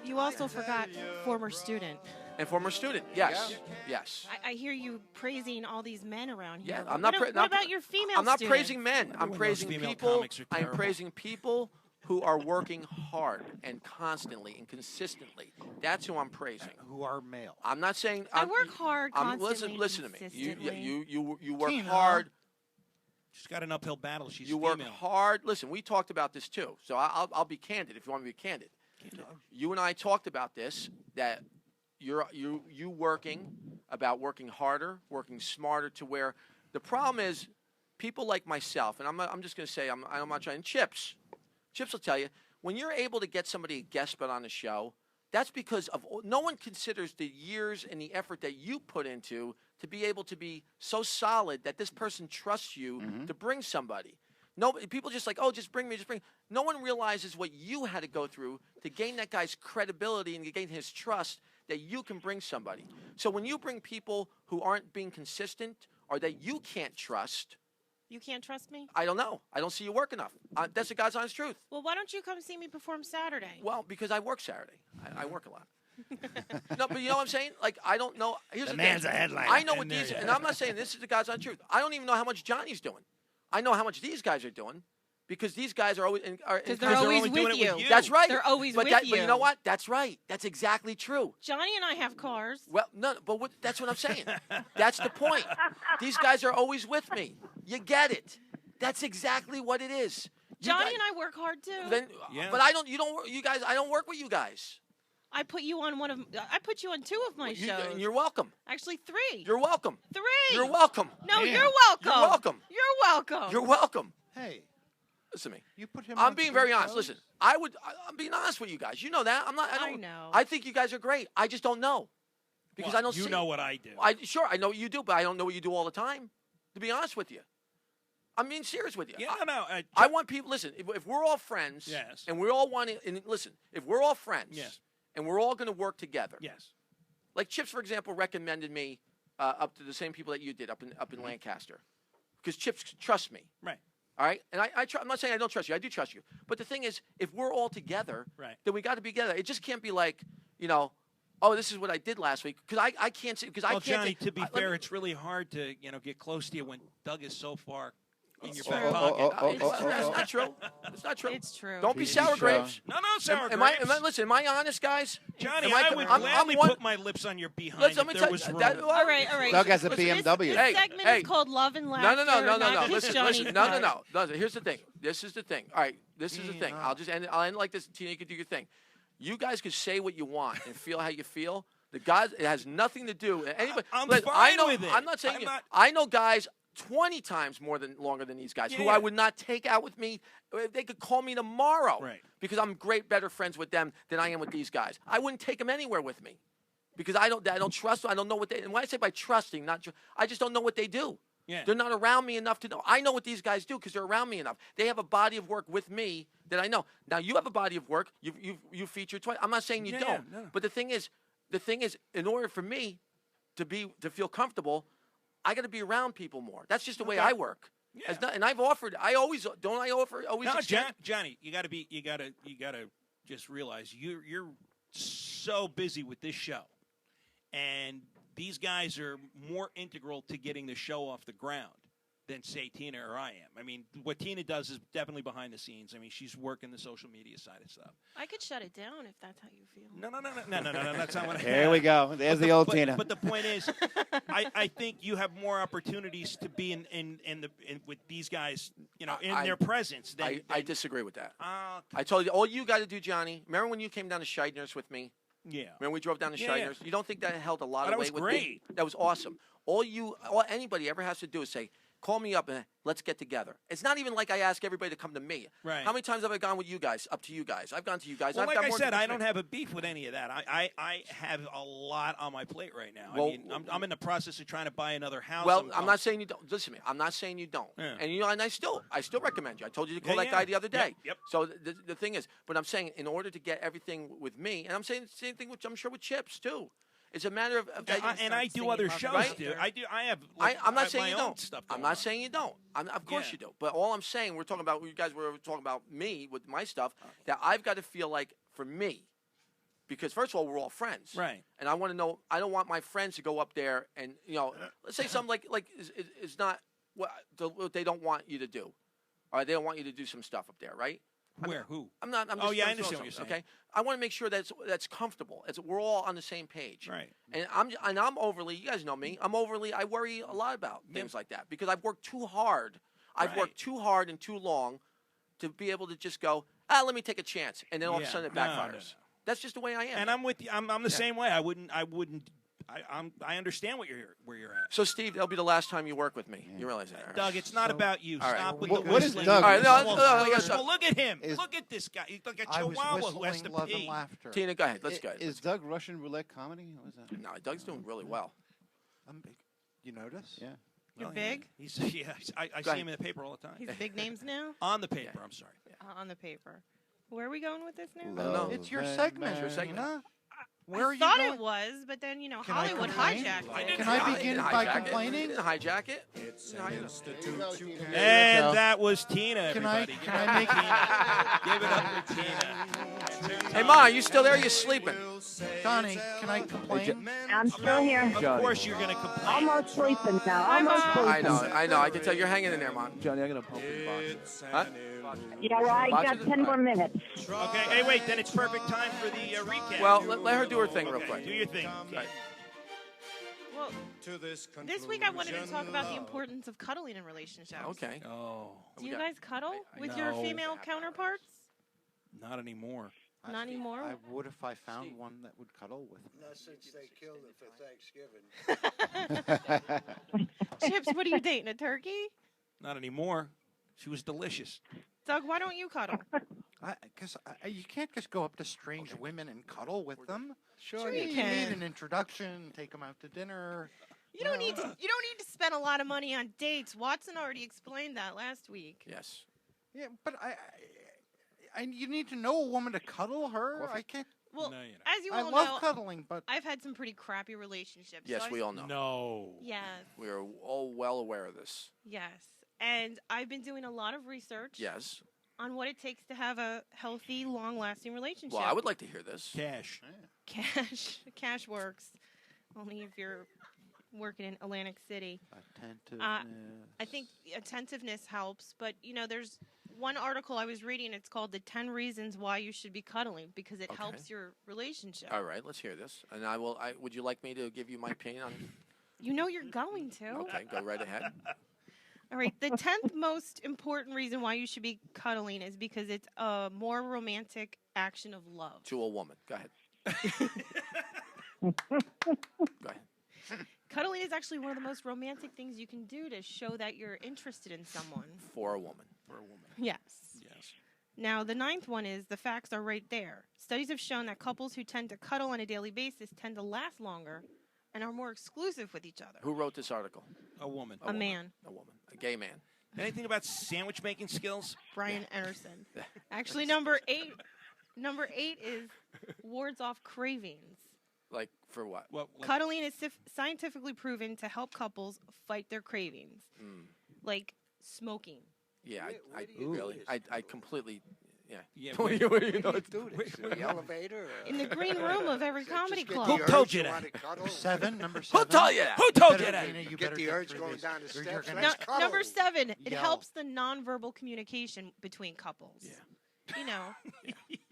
You also forgot former student. And former student, yes. Yes. I hear you praising all these men around here. Yeah, I'm not. What about your female I'm not students? praising men. I'm praising people. I'm praising people who are working hard and constantly and consistently. That's who I'm praising. Who are male. I'm not saying. I work hard constantly. Listen to me. You work Tina. hard. She's got an uphill battle. She's You female. work hard. Listen, we talked about this too. So I'll be candid if you want me to be candid. You and I talked about this, that you working harder, working smarter, to where the problem is people like myself, and I'm just going to say I'm not trying. Chips will tell you, when you're able to get somebody a guest spot on the show, that's because of no one considers the years and the effort that you put into to be able to be so solid that this person trusts you to bring somebody. No, people just like, oh, just bring me, just bring. No one realizes what you had to go through to gain that guy's credibility and to gain his trust that you can bring somebody. So when you bring people who aren't being consistent or that you can't trust, You can't trust me? I don't know. I don't see you work enough. That's the God's honest truth. Well, why don't you come see me perform Saturday? Well, because I work Saturday. I work a lot. No, but you know what I'm saying? Like, I don't know. Here's the man's thing. a headliner. I know what these, and I'm not saying this is the God's honest truth. I don't even know how much Johnny's doing. I know how much these guys are doing because these guys are always because they're always with you. That's right. They're always with But you. you know what? That's right. That's exactly true. Johnny and I have cars. Well, no, but that's what I'm saying. That's the point. These guys are always with me. You get it. That's exactly what it is. Johnny and I work hard too. Then, but I don't. You don't. You guys. I don't work with you guys. I put you on I put you on 2 of my shows. And you're welcome. Actually, 3. You're welcome. 3. You're welcome. No, Damn. you're welcome. You're welcome. You're welcome. You're welcome. Hey, listen to me. You put him. I'm on being 3 very honest. shows? Listen, I'm being honest with you guys. You know that. I'm not. I know. I think you guys are great. I just don't know because Well, I don't. you see know what I do. I know what you do, but I don't know what you do all the time. To be honest with you, I'm being serious with you. Yeah, no. I want people. Listen, if we're all friends, Yes. and we all want to, and listen, if we're all friends, Yes. and we're all going to work together, Yes. Like Chips, for example, recommended me up to the same people that you did up in Lancaster, because Chips trusts me. Right. All right, and I'm not saying I don't trust you. I do trust you. But the thing is, if we're all together, Right. then we got to be together. It just can't be like, oh, this is what I did last week, because I can't see because I Well, can't. Johnny, to be fair, it's really hard to get close to you when Doug is so far in your back pocket. That's not true. It's not true. It's true. Don't be sour grapes. No, sour Am grapes. Am I honest, guys? Johnny, I I would gladly put my lips on your behind Let me if tell there you, was room. All right. Doug has a BMW. This segment is called Love and Laughter. No. not just Listen, Johnny's no. part. Listen, here's the thing. This is the thing. All right, this is the thing. I'll end like this. Tina, you can do your thing. You guys can say what you want and feel how you feel. The guys, it has nothing to do. Anybody, I'm listen, fine I know, with it. I'm not saying I'm you. not- I know guys 20 times longer than these guys who Yeah. I would not take out with me. They could call me tomorrow, Right. Because I'm better friends with them than I am with these guys. I wouldn't take them anywhere with me because I don't trust them. I don't know what they. And when I say by trusting, I just don't know what they do. Yeah. They're not around me enough to know. I know what these guys do because they're around me enough. They have a body of work with me that I know. Now you have a body of work. You featured twice. I'm not saying you don't. no. But the thing is, in order for me to feel comfortable, I got to be around people more. That's just the way I work. Yeah. And I've offered. I always don't. I offer always. No, extend- Johnny, you gotta just realize you're so busy with this show, and these guys are more integral to getting the show off the ground than, say, Tina or I am. I mean, what Tina does is definitely behind the scenes. I mean, she's working the social media side of stuff. I could shut it down if that's how you feel. No. That's not what I There we go. There's the old Tina. But the point is, I think you have more opportunities to be in with these guys, in their presence. I disagree with that. Okay. I told you all you got to do, Johnny. Remember when you came down to Scheidner's with me? Yeah. Remember we drove down to Yeah, Scheidner's? You don't think that held a lot Oh, of that was weight with great. me? That was awesome. All anybody ever has to do is say, call me up and let's get together. It's not even like I ask everybody to come to me. Right. How many times have I gone with you guys, up to you guys? I've gone to you guys. Well, I've like got I more said, than I this don't man. have a beef with any of that. I have a lot on my plate right now. Well, I mean, I'm in the process of trying to buy another house. Well, I'm not saying you don't. Listen to me. I'm not saying you don't. Yeah. And I still recommend you. I told you to call Yeah, that yeah. guy the other day. Yep. So the thing is, but I'm saying in order to get everything with me, and I'm saying the same thing, which I'm sure with Chips too. It's a matter of and I do other shows, right? dude. I have. I'm not saying my you own don't. Stuff I'm not saying you don't. Of course you do. But all I'm saying, we're talking about. You guys were talking about me with my stuff. That I've got to feel like for me, because first of all, we're all friends, right? And I want to know. I don't want my friends to go up there and let's say something like is not what they don't want you to do, or they don't want you to do some stuff up there, right? Where? Who? I'm not. I'm Oh, just yeah, I throwing understand what you're something, saying. Okay, I want to make sure that's comfortable. We're all on the same page, right? And I'm overly. You guys know me. I worry a lot about things like that because I've worked too hard. I've worked too hard and too long to be able to just go. Let me take a chance, and then all of a sudden it backfires. No. That's just the way I am. And I'm with you. I'm the same way. I wouldn't. I understand where you're at. So, Steve, that'll be the last time you work with me. You realize that, right? Doug, it's not about you. All right. Stop with What- the what is whistling. Doug? All right, Well, look at him. Look at this guy. He's like a I was chihuahua who has to whistling love and pee. laughter. Tina, go ahead. Let's go. Is Doug Russian roulette comedy? What is that? No, Doug's doing really well. I'm big. You notice? Yeah. You're Well, big? He's I Go see ahead. him in the paper all the time. He's big names now? On the paper. I'm sorry. On the paper. Where are we going with this now? No, it's your segment, Tina. Where are I you thought going? it was, but then, Can I Hollywood complain? hijacked it. Can I begin by complaining? Didn't hijack it. And that was Tina, Can I- everybody. can I make- Give it up for Tina. Hey, Ma, you still there? Or you sleeping? Donnie, can I complain? I'm still here. Of course you're going to complain. Almost sleeping now. Almost sleeping. I know. I can tell you're hanging in there, Mom. Johnny, I'm gonna pump the box. Huh? Yeah, well, I Watch got it. 10 more minutes. Okay, hey, wait, then it's perfect time for the recap. Well, let her do her thing real Okay, quick. Do your thing. Okay. Well, this week I wanted to talk about the importance of cuddling in relationships. Okay. Oh. Do you guys cuddle with your No. female counterparts? Not anymore. Not anymore? I would if I found one that would cuddle with me. Not since they killed it for Thanksgiving. Chips, what are you dating, a turkey? Not anymore. She was delicious. Doug, why don't you cuddle? Because you can't just go up to strange women and cuddle with them. Sure you need can. an introduction, take them out to dinner. You don't need to spend a lot of money on dates. Watson already explained that last week. Yes. Yeah, but you need to know a woman to cuddle her. I can't. Well, as you I all love know, cuddling, but I've had some pretty crappy relationships. Yes, so we all know. No. Yes. We are all well aware of this. Yes. And I've been doing a lot of research Yes. on what it takes to have a healthy, long-lasting relationship. Well, I would like to hear this. Cash. Cash works. Only if you're working in Atlantic City. Attentiveness. I think attentiveness helps, but there's one article I was reading. It's called "The 10 Reasons Why You Should Be Cuddling" because it helps your relationship. All right, let's hear this. And would you like me to give you my opinion on it? You know you're going to. Okay, go right ahead. All right. The 10th most important reason why you should be cuddling is because it's a more romantic action of love. To a woman. Go ahead. Cuddling is actually one of the most romantic things you can do to show that you're interested in someone. For a woman. Yes. Yes. Now, the 9th one is the facts are right there. Studies have shown that couples who tend to cuddle on a daily basis tend to last longer and are more exclusive with each other. Who wrote this article? A woman. A man. A woman. A gay man. Anything about sandwich making skills? Brian Anderson. Actually, number 8 is wards off cravings. Like, for what? Cuddling is scientifically proven to help couples fight their cravings. Like smoking. Yeah, I completely, Yeah. What do you know? Do this? In the elevator? In the green room of every comedy club. Who told you that? Number 7. Who told you that? Who told you that? You Get the urge going down the steps. No, Let's cuddle. number 7, it Yell. helps the nonverbal communication between couples. Yeah. You know.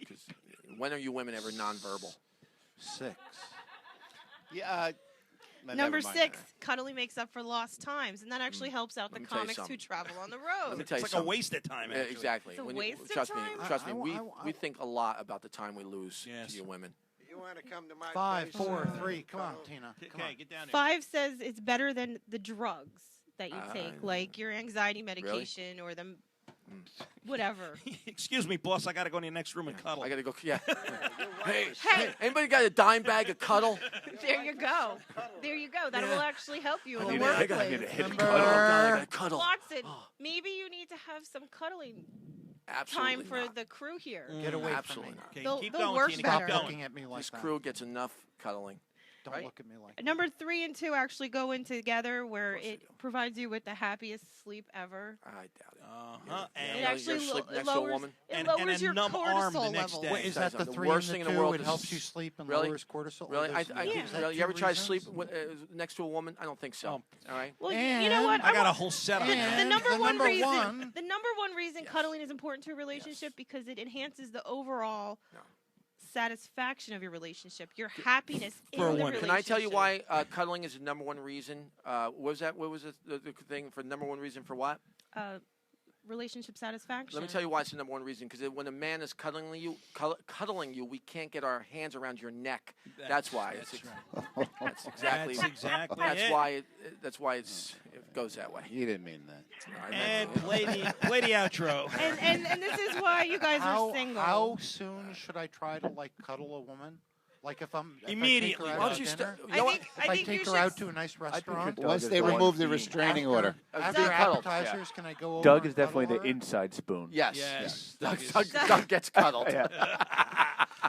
'Cause when are you women ever nonverbal? 6. Yeah. Number 6, cuddling makes up for lost times, and that actually helps out the Let me tell you comics who something. travel on the Let road. me tell you It's like a something. waste of time, Yeah, actually. exactly. It's a When waste of trust time? me, trust me. I- We think a lot about the time we lose Yes. to you women. You want to come to my 5, place? 4, 3. Come on, Tina. Come Okay, on. get down there. 5 says it's better than the drugs that you take, like your anxiety medication or the whatever. Excuse me, boss. I got to go in the next room and cuddle. I gotta go. Yeah. hey, Hey. anybody got a dime bag of cuddle? There you go. There you go. That will actually help you in the I workplace. gotta hit a cuddle. Oh, God, I gotta cuddle. Watson, maybe you need to have some cuddling Absolutely time for not. the crew here. Get away Absolutely from me. not. Okay, They'll- keep they'll going, work Tina. better. Keep Stop going. looking at me like This that. crew gets enough cuddling. Don't Right? look at me like. Number 3 and 2 actually go in together, where it provides you with the happiest sleep ever. I doubt it. And It actually sleep next it to a lowers, woman? it And lowers a your numb arm the cortisol next level. day. Wait, is Tell you that the something, 3 worst and thing the in 2? the world It is- helps you sleep and Really? lowers cortisol. Really? Is that You 2 ever try to reasons? sleep next to a woman? I don't think so. All right. Well, you know what? I got a whole set of The them. number one reason, one- the number one reason cuddling is important to a relationship because it enhances the overall satisfaction of your relationship, your happiness in the relationship. Can I tell you why cuddling is the number one reason? What was that? What was the thing for number one reason for what? Relationship satisfaction. Let me tell you why it's the number one reason. Because when a man is cuddling you, we can't get our hands around your neck. That's why. That's exactly. That's exactly That's it. why. That's why it goes that way. You didn't mean that. And play the outro. And this is why you guys How, are single. how soon should I try to cuddle a woman? Like if Immediately. I take her Why out don't to you dinner? you know what? If I take her out to a nice restaurant. Once they remove the restraining order. After appetizers, can I go over Doug and is definitely cuddle the her? inside spoon. Yes. Doug gets cuddled. Yeah.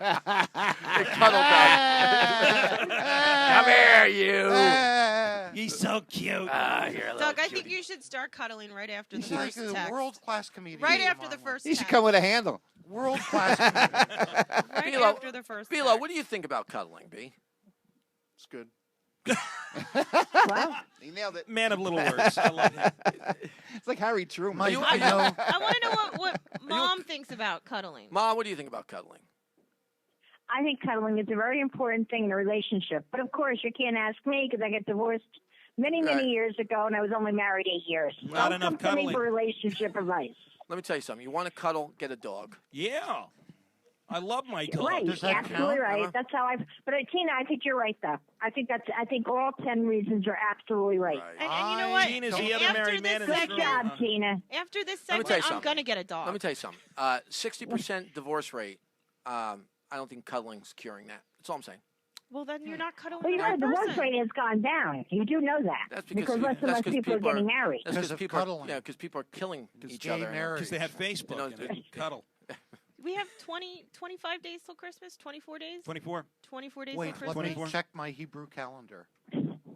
They cuddle Doug. Come here, you. He's so cute. You're a Doug, I think you should start cuddling right after the He's like first a text. world-class comedian. Right after the first He should text. come with a handle. World-class Right Bilo, after the first Bilo, text. what do you think about cuddling, B? It's good. He nailed it. Man of little words. I love it. It's like Harry Truman. I want to know what Mom thinks about cuddling. Ma, what do you think about cuddling? I think cuddling is a very important thing in a relationship. But of course, you can't ask me because I got divorced many years ago, and I was only married 8 years. Not Don't enough come to me cuddling. for relationship advice. Let me tell you something. You want to cuddle, get a dog. Yeah. I love my dog. Right, absolutely right. That's how I. But Tina, I think you're right, though. I think all 10 reasons are absolutely right. And you know what? Gina's the other After married man this in this Good room. job, Tina. After this Let me tell you segment, I'm something. going to get a dog. Let me tell you something. 60% divorce rate. I don't think cuddling's curing that. That's all I'm saying. Well, then you're not cuddling Well, you with know, that the divorce person. rate has gone down. You do know that. That's because less and less people are getting married. That's Because of people cuddling. because people are killing each gay other. marriage. Because they have Facebook You know, and they cuddle. We have 25 days till Christmas, 24 days? 24. 24 days Wait, till let Christmas. me check my Hebrew calendar.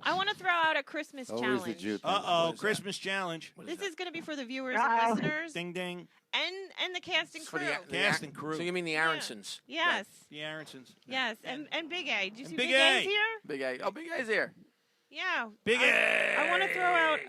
I want to throw out a Christmas challenge. Uh-oh, Christmas challenge. This is going to be for the viewers and listeners Ding, ding. and the cast and For crew. Cast and crew. So you mean the Aronsons? Yes. The Aronsons. Yes, and Big A. Do you see Big Big A. A's here? Big A. Oh, Big A's here. Yeah. Big A. I want to throw out,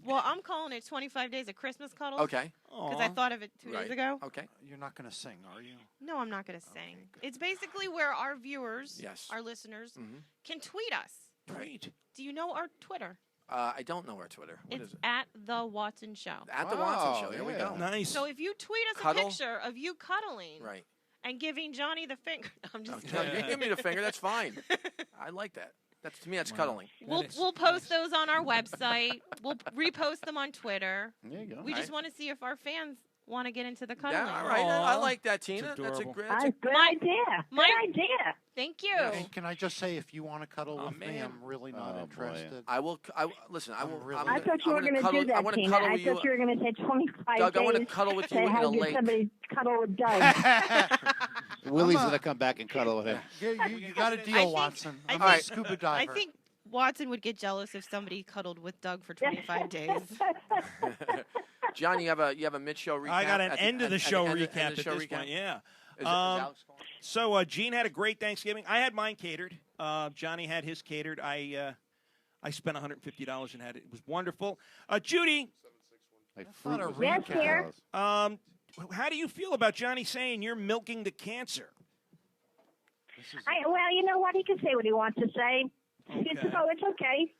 well, I'm calling it 25 Days of Christmas Cuddles. Okay. Because I thought of it 2 days ago. Okay. You're not going to sing, are you? No, I'm not going to sing. It's basically where our viewers, Yes. our listeners, Mhm. can tweet us. Tweet. Do you know our Twitter? I don't know our Twitter. What It's is it? at The Watson Show. At the Watson Show. Here we go. Nice. So if you tweet us Cuddle? a picture of you cuddling Right. and giving Johnny the finger, I'm just No, you give me the finger. That's fine. I like that. That's to me. That's cuddling. We'll post those on our website. We'll repost them on Twitter. There you go. We just want to see if our fans want to get into the cuddling. Yeah, all right. I like that, Tina. That's a adorable. great. Good idea. Good idea. Thank you. And can I just say, if you want to cuddle with me, I'm really not interested. I will. Listen. I will. really- I thought you were going to do that, Tina. I thought you were going to say 25 Doug, days. I want to cuddle with you to in a have lake. somebody cuddle with Doug. Willie's going to come back and cuddle with him. You got a deal, Watson. I'm I a think- scuba I diver. think Watson would get jealous if somebody cuddled with Doug for 25 days. John, you have a mid show recap. I got an at end of the show end recap end of the at show this recap? point. Yeah. Is Alex calling? So Gene had a great Thanksgiving. I had mine catered. Johnny had his catered. I spent $150 and had it. It was wonderful. Judy. not a Yes, recap. dear. How do you feel about Johnny saying you're milking the cancer? Well, you know what? He can say what he wants to say. It's okay.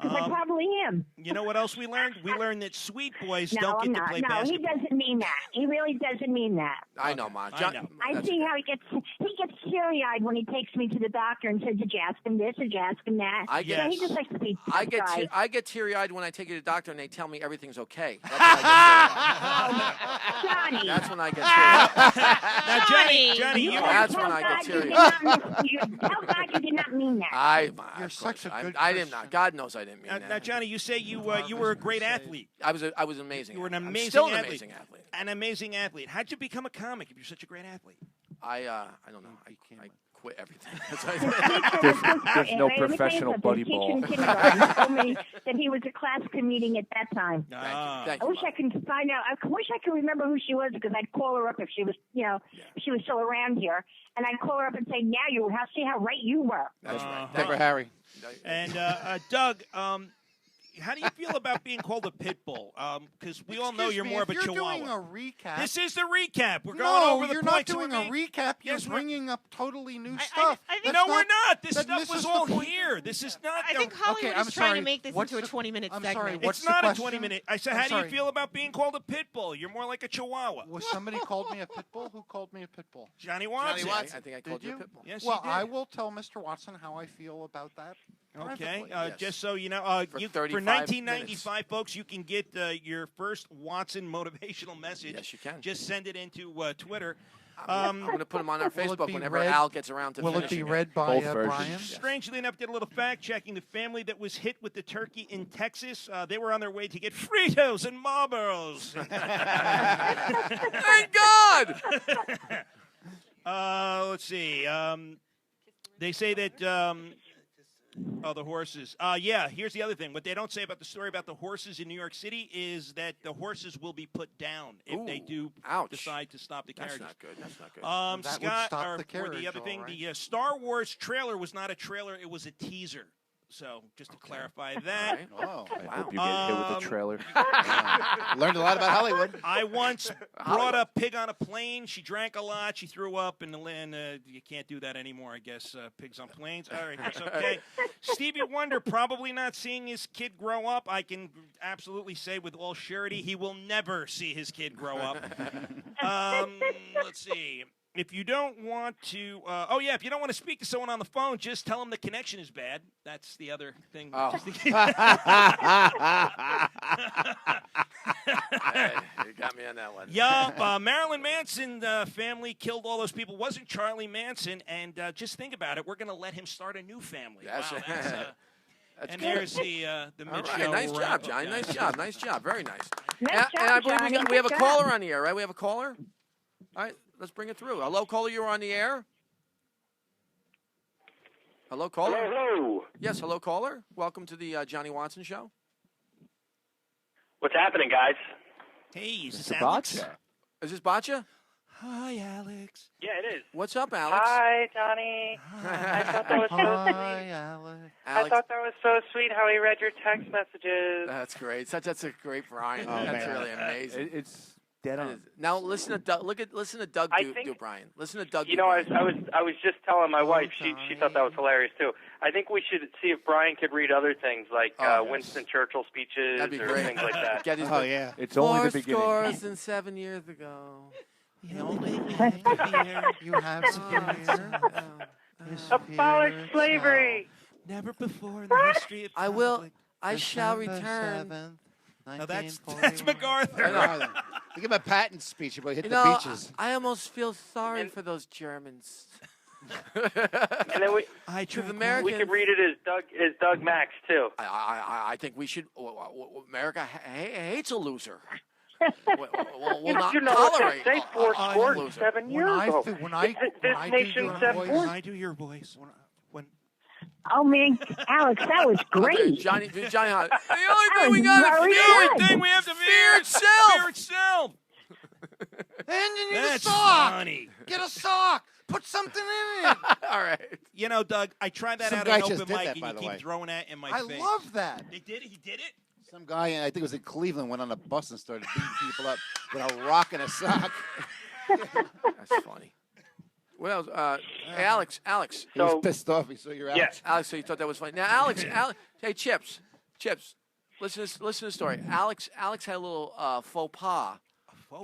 Because I probably am. You know what else we learned? We learned that sweet boys No, don't I'm get to not. play No, basketball. he doesn't mean that. He really doesn't mean that. I know, Ma. I know. I see how he gets teary-eyed when he takes me to the doctor and says, "Did you ask him this? Did you ask him that?" I You know, get- he just likes to be I tough get guy. I get teary-eyed when I take you to the doctor and they tell me everything's okay. That's when I Johnny. That's when I get teary-eyed. Now, Johnny, you That's Tell when I God get you did teary-eyed. not- Tell God you did not mean that. You're such a good I did not. God knows I didn't mean Now, that. now, Johnny, you say you were a great athlete. I was an amazing. You were an athlete. I'm amazing still an athlete. amazing athlete. An amazing athlete. How'd you become a comic if you're such a great athlete? I don't know. I quit everything. There's no professional buddy ball. Kindergarten told me that he was a class comedian at that time. Thank I wish I could find out. I wish I could remember who she was because I'd call her up if she was, if she was still around here, and I'd call her up and say, "Now you see how right you were." That's right. Deborah Harry. And Doug, how do you feel about being called a pit bull? Because we all know you're more of a Chihuahua. You're doing a recap. This is the recap. We're going over the you're points. not doing a recap. You're Yes, bringing up totally new stuff. No, we're not. This stuff was all here. This is not. I think Hollywood is trying to make this into a 20-minute segment. Sorry, It's not a 20-minute. I said, how do you feel about being called a pit bull? You're more like a Chihuahua. Was somebody called me a pit bull? Who called me a pit bull? Johnny Watson. I think I called you a pit bull. Yes, well, you did. I will tell Mr. Watson how I feel about that. Okay, privately. just so you know, For for 35 1995, folks, you can get your first Watson motivational message. Yes, you can. Just send it into Twitter. I'm going to put them on our Will it Facebook be whenever read- Al gets around to Will it finishing be read by Both versions. Brian? Strangely enough, did a little fact checking. The family that was hit with the turkey in Texas, they were on their way to get Fritos and Marlboros. Thank God! Let's see. They say that. The horses. Yeah, here's the other thing. What they don't say about the story about the horses in New York City is that the horses will be put down if they do decide to stop the carriages. That's not good. That's not good. That would Scott, stop or the carriage, the other thing, all right. the Star Wars trailer was not a trailer; it was a teaser. So, just to clarify that. Oh, I hope you get hit with a trailer. Learned a lot about Hollywood. I once brought a pig on a plane. She drank a lot. She threw up in the land. You can't do that anymore, I guess. Pigs on planes. All right, that's okay. Stevie Wonder probably not seeing his kid grow up. I can absolutely say with all surety he will never see his kid grow up. Let's see. If you don't want to, if you don't want to speak to someone on the phone, just tell them the connection is bad. That's the other thing. Oh. You got me on that one. Yeah, Marilyn Manson family killed all those people. Wasn't Charlie Manson? And just think about it. We're going to let him start a new family. That's wow, That's and good. there's the All mid-show. right, nice wrap. job, Johnny. Okay. Nice job. Nice job. Very nice. Nice job, and I believe Johnny. we have a Good caller job. on the air, right? We have a caller? All right, let's bring it through. Hello, caller. You're on the air. Hello, caller. Hello. Yes, hello, caller. Welcome to the Johnny Watson Show. What's happening, guys? Hey, is this Mr. Alex? Botcha. Is this Botcha? Hi, Alex. Yeah, it is. What's up, Alex? Hi, Johnny. I thought that was so sweet. Alex. I thought that was so sweet how he read your text messages. That's great. That's a great Brian. Oh, That's man. really amazing. It's dead on. Now listen to Doug. Listen to Doug I do think- Brian. Listen to Doug. You do know, I Brian. was just telling my wife. She thought that was hilarious too. I think we should see if Brian could read other things like Winston Churchill speeches That'd be or great. things like that. Get his Oh, yeah. It's only the Four beginning. scores and 7 years ago. You have superior. Abolish slavery. Never before in the history of I will. conflict. I shall December return. 7th, Now that's 1941. MacArthur. Give him a patent speech about hit You the know, beaches. I almost feel sorry for those Germans. And then we Because Americans, we could read it as Doug Max too. I think we should. America hates a loser. We'll not You know what tolerate they say? Four a scores loser. 7 years ago. This nation said When four. I do your voice. When Oh man, Alex, that was great. Johnny, the only thing That we was got very is good. thing we have to fear itself. Fear itself. And you need That's a sock. funny. Get a sock. Put something in it. All right. You know, Doug, I tried that Some out guy at just open did mic, that, and by you the keep way. throwing that in my I face. love that. They did it. He did it. Some guy, I think it was in Cleveland, went on a bus and started beating people up with a rock and a sock. That's funny. Well, hey, Alex. He was pissed off. He saw your Yeah. Alex. Alex, so you thought that was funny. Now, Alex, hey, Chips. Listen to the story. Alex had a little faux pas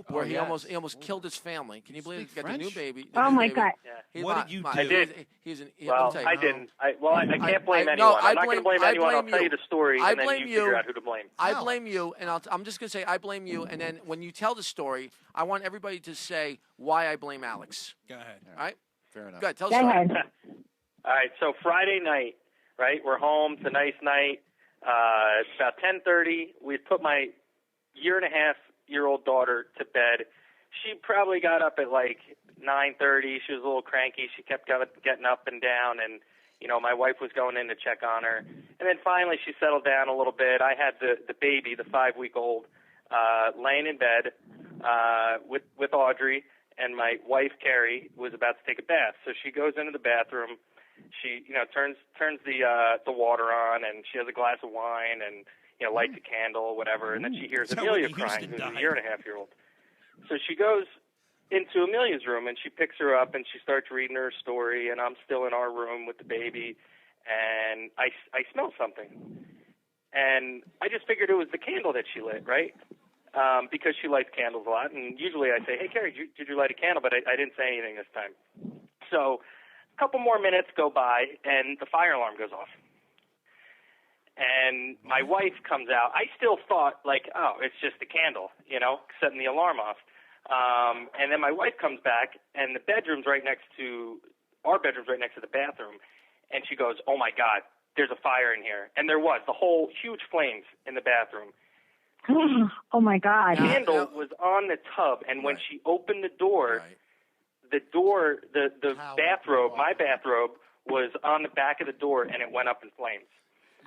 where he almost killed his family. Can you believe it? He got the new baby. Oh my God. What did you do? I did. I'll Well, tell you. I didn't. I can't blame no, anyone. I I'm not going to blame anyone. I'll blame tell you. you the story, I and then blame you figure you. out who to blame. I blame you, and I'm just going to say I blame you, and then when you tell the story, I want everybody to say why I blame Alex. Go ahead. All right? Fair enough. Go ahead. Tell Go the story. ahead. All right, so Friday night, right? We're home. It's a nice night. It's about 10:30. We put my 1.5-year-old daughter to bed. She probably got up at like 9:30. She was a little cranky. She kept getting up and down, and my wife was going in to check on her. And then finally she settled down a little bit. I had the baby, the 5-week-old, laying in bed with Audrey, and my wife Carrie was about to take a bath. So she goes into the bathroom. She turns the water on, and she has a glass of wine, and lights a candle, whatever. And then she hears Amelia crying, who's a 1.5-year-old. So she goes into Amelia's room, and she picks her up, and she starts reading her story, and I'm still in our room with the baby, and I smell something. And I just figured it was the candle that she lit, right? Because she lights candles a lot, and usually I say, hey, Carrie, did you light a candle? But I didn't say anything this time. So a couple more minutes go by, and the fire alarm goes off. And my wife comes out. I still thought, it's just the candle, setting the alarm off. And then my wife comes back, and our bedroom's right next to the bathroom, and she goes, oh, my God, there's a fire in here. And there was, the whole huge flames in the bathroom. Oh, my God. The candle was on the tub, and when she opened the door, the bathrobe, my bathrobe, was on the back of the door, and it went up in flames.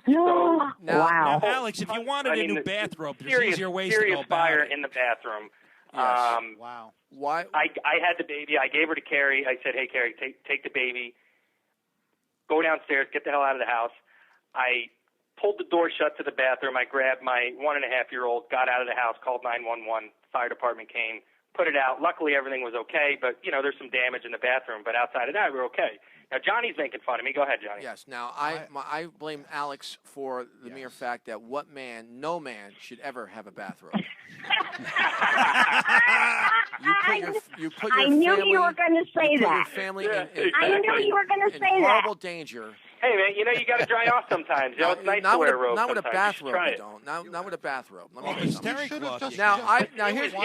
Wow. Now, Alex, if you wanted a new bathrobe, there's easier ways to go serious about fire it. in the bathroom. Wow. Why? I had the baby. I gave her to Carrie. I said, hey, Carrie, take the baby. Go downstairs. Get the hell out of the house. I pulled the door shut to the bathroom. I grabbed my 1.5-year-old, got out of the house, called 911. Fire department came, put it out. Luckily, everything was okay, but, there's some damage in the bathroom. But outside of that, we're okay. Now, Johnny's making fun of me. Go ahead, Johnny. Yes. Now, I blame Alex for the mere fact that no man should ever have a bathrobe. You put your I knew family, you were going to say you put that. Your family I knew you were going to say that. Horrible danger. Hey, man, you got to dry off sometimes. It's nice to wear a robe. Not with a sometimes. bathrobe, Try you it. don't. Not with a bathrobe. Let me tell you something. It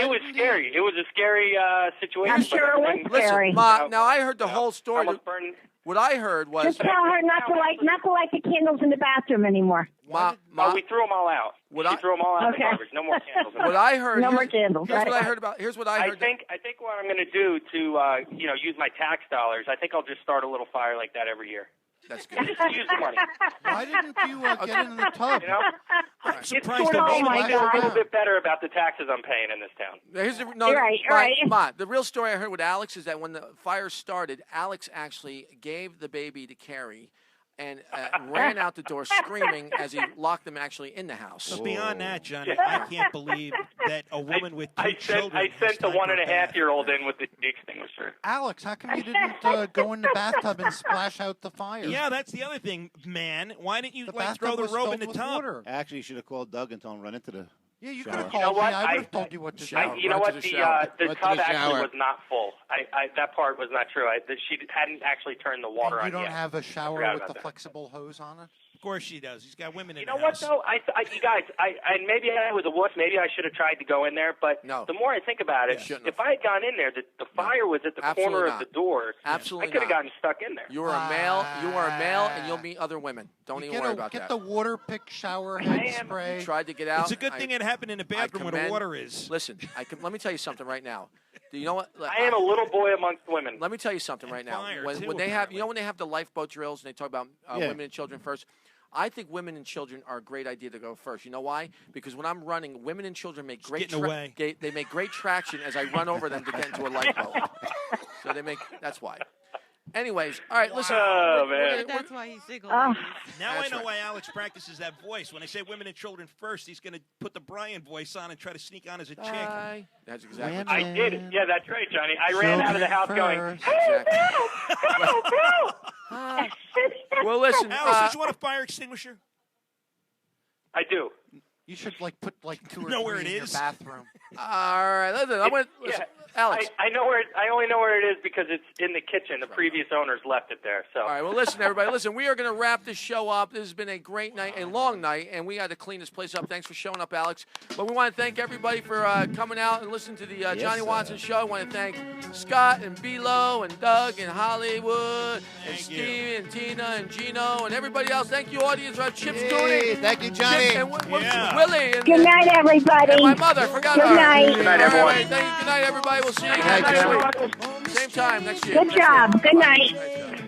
was scary. It was a scary situation. I'm sure it was Listen, scary. Ma, now I heard the whole story. What I heard was Just tell her not to light the candles in the bathroom anymore. Ma, we threw them all out. We threw them all out in the garbage. No more candles. What I heard. No more candles. Here's what I heard about. Here's what I heard. I think what I'm going to do to use my tax dollars. I think I'll just start a little fire like that every year. That's good. Use the money. Why didn't you get in the tub? It's sort of a little bit better about the taxes I'm paying in this town. Here's Ma, the real story I heard with Alex is that when the fire started, Alex actually gave the baby to Carrie and ran out the door screaming as he locked them actually in the house. But beyond that, Johnny, I can't believe that a woman with two children. I sent the 1.5-year-old in with the extinguisher. Alex, how come you didn't go in the bathtub and splash out the fire? Yeah, that's the other thing, man. Why didn't you bathtub throw the was robe filled in the with tub? water. Actually, you should have called Doug and told him run into the Yeah, you shower. could have called me. I would have told you what to do. You know what? The tub actually was not full. That part was not true. She hadn't actually turned the water on You don't yet. have a shower Forgot with about the that. flexible hose on it? Of course she does. He's got women in You know the what, house. though? You guys, and maybe I was a wuss. Maybe I should have tried to go in there. But the more I think about it, if I had gone in there, the fire was at the corner of the door. Absolutely I could have not. gotten stuck in there. You are a male. You are a male, and you'll meet other women. Don't even worry about Get that. the water pick shower head spray. You tried to get out. It's a good thing it happened in the bathroom where the water is. Listen, let me tell you something right now. Do you know what? I am a little boy amongst women. Let me tell you something right now. fire, When too, they have, when they have the lifeboat drills and they talk about women and children first, I think women and children are a great idea to go first. You know why? Because when I'm running, women and children make great they make great traction as I run over them to get into a lifeboat. So that's why. Anyways, all right, listen. Oh, man. That's why he's single. Now That's I know right. why Alex practices that voice. When I say women and children first, he's going to put the Brian voice on and try to sneak on as a chick. That's exactly. I did. Yeah, that's right, Johnny. I ran out of the house going, Exactly. Well, listen. Alex, don't you want a fire extinguisher? I do. You should put 2 or know 3 where it in your is? bathroom. All right, listen. Alex. I know where. I only know where it is because it's in the kitchen. The previous owners left it there. So. All right, well, listen, everybody. Listen, we are going to wrap this show up. This has been a great night, a long night, and we had to clean this place up. Thanks for showing up, Alex. But we want to thank everybody for coming out and listening to the Johnny Watson Show. I want to thank Scott and Bilo and Doug and Hollywood and Steve and Tina and Gino and everybody else. Thank you, audience. Chip's doing. Thank you, Johnny. Chip and Willie. And, Good night, everybody. And my mother. Forgot Good her. night. Good night, everyone. Good night, everybody. We'll see you Good night, next Johnny. week. Same time next year. Good job. Good night.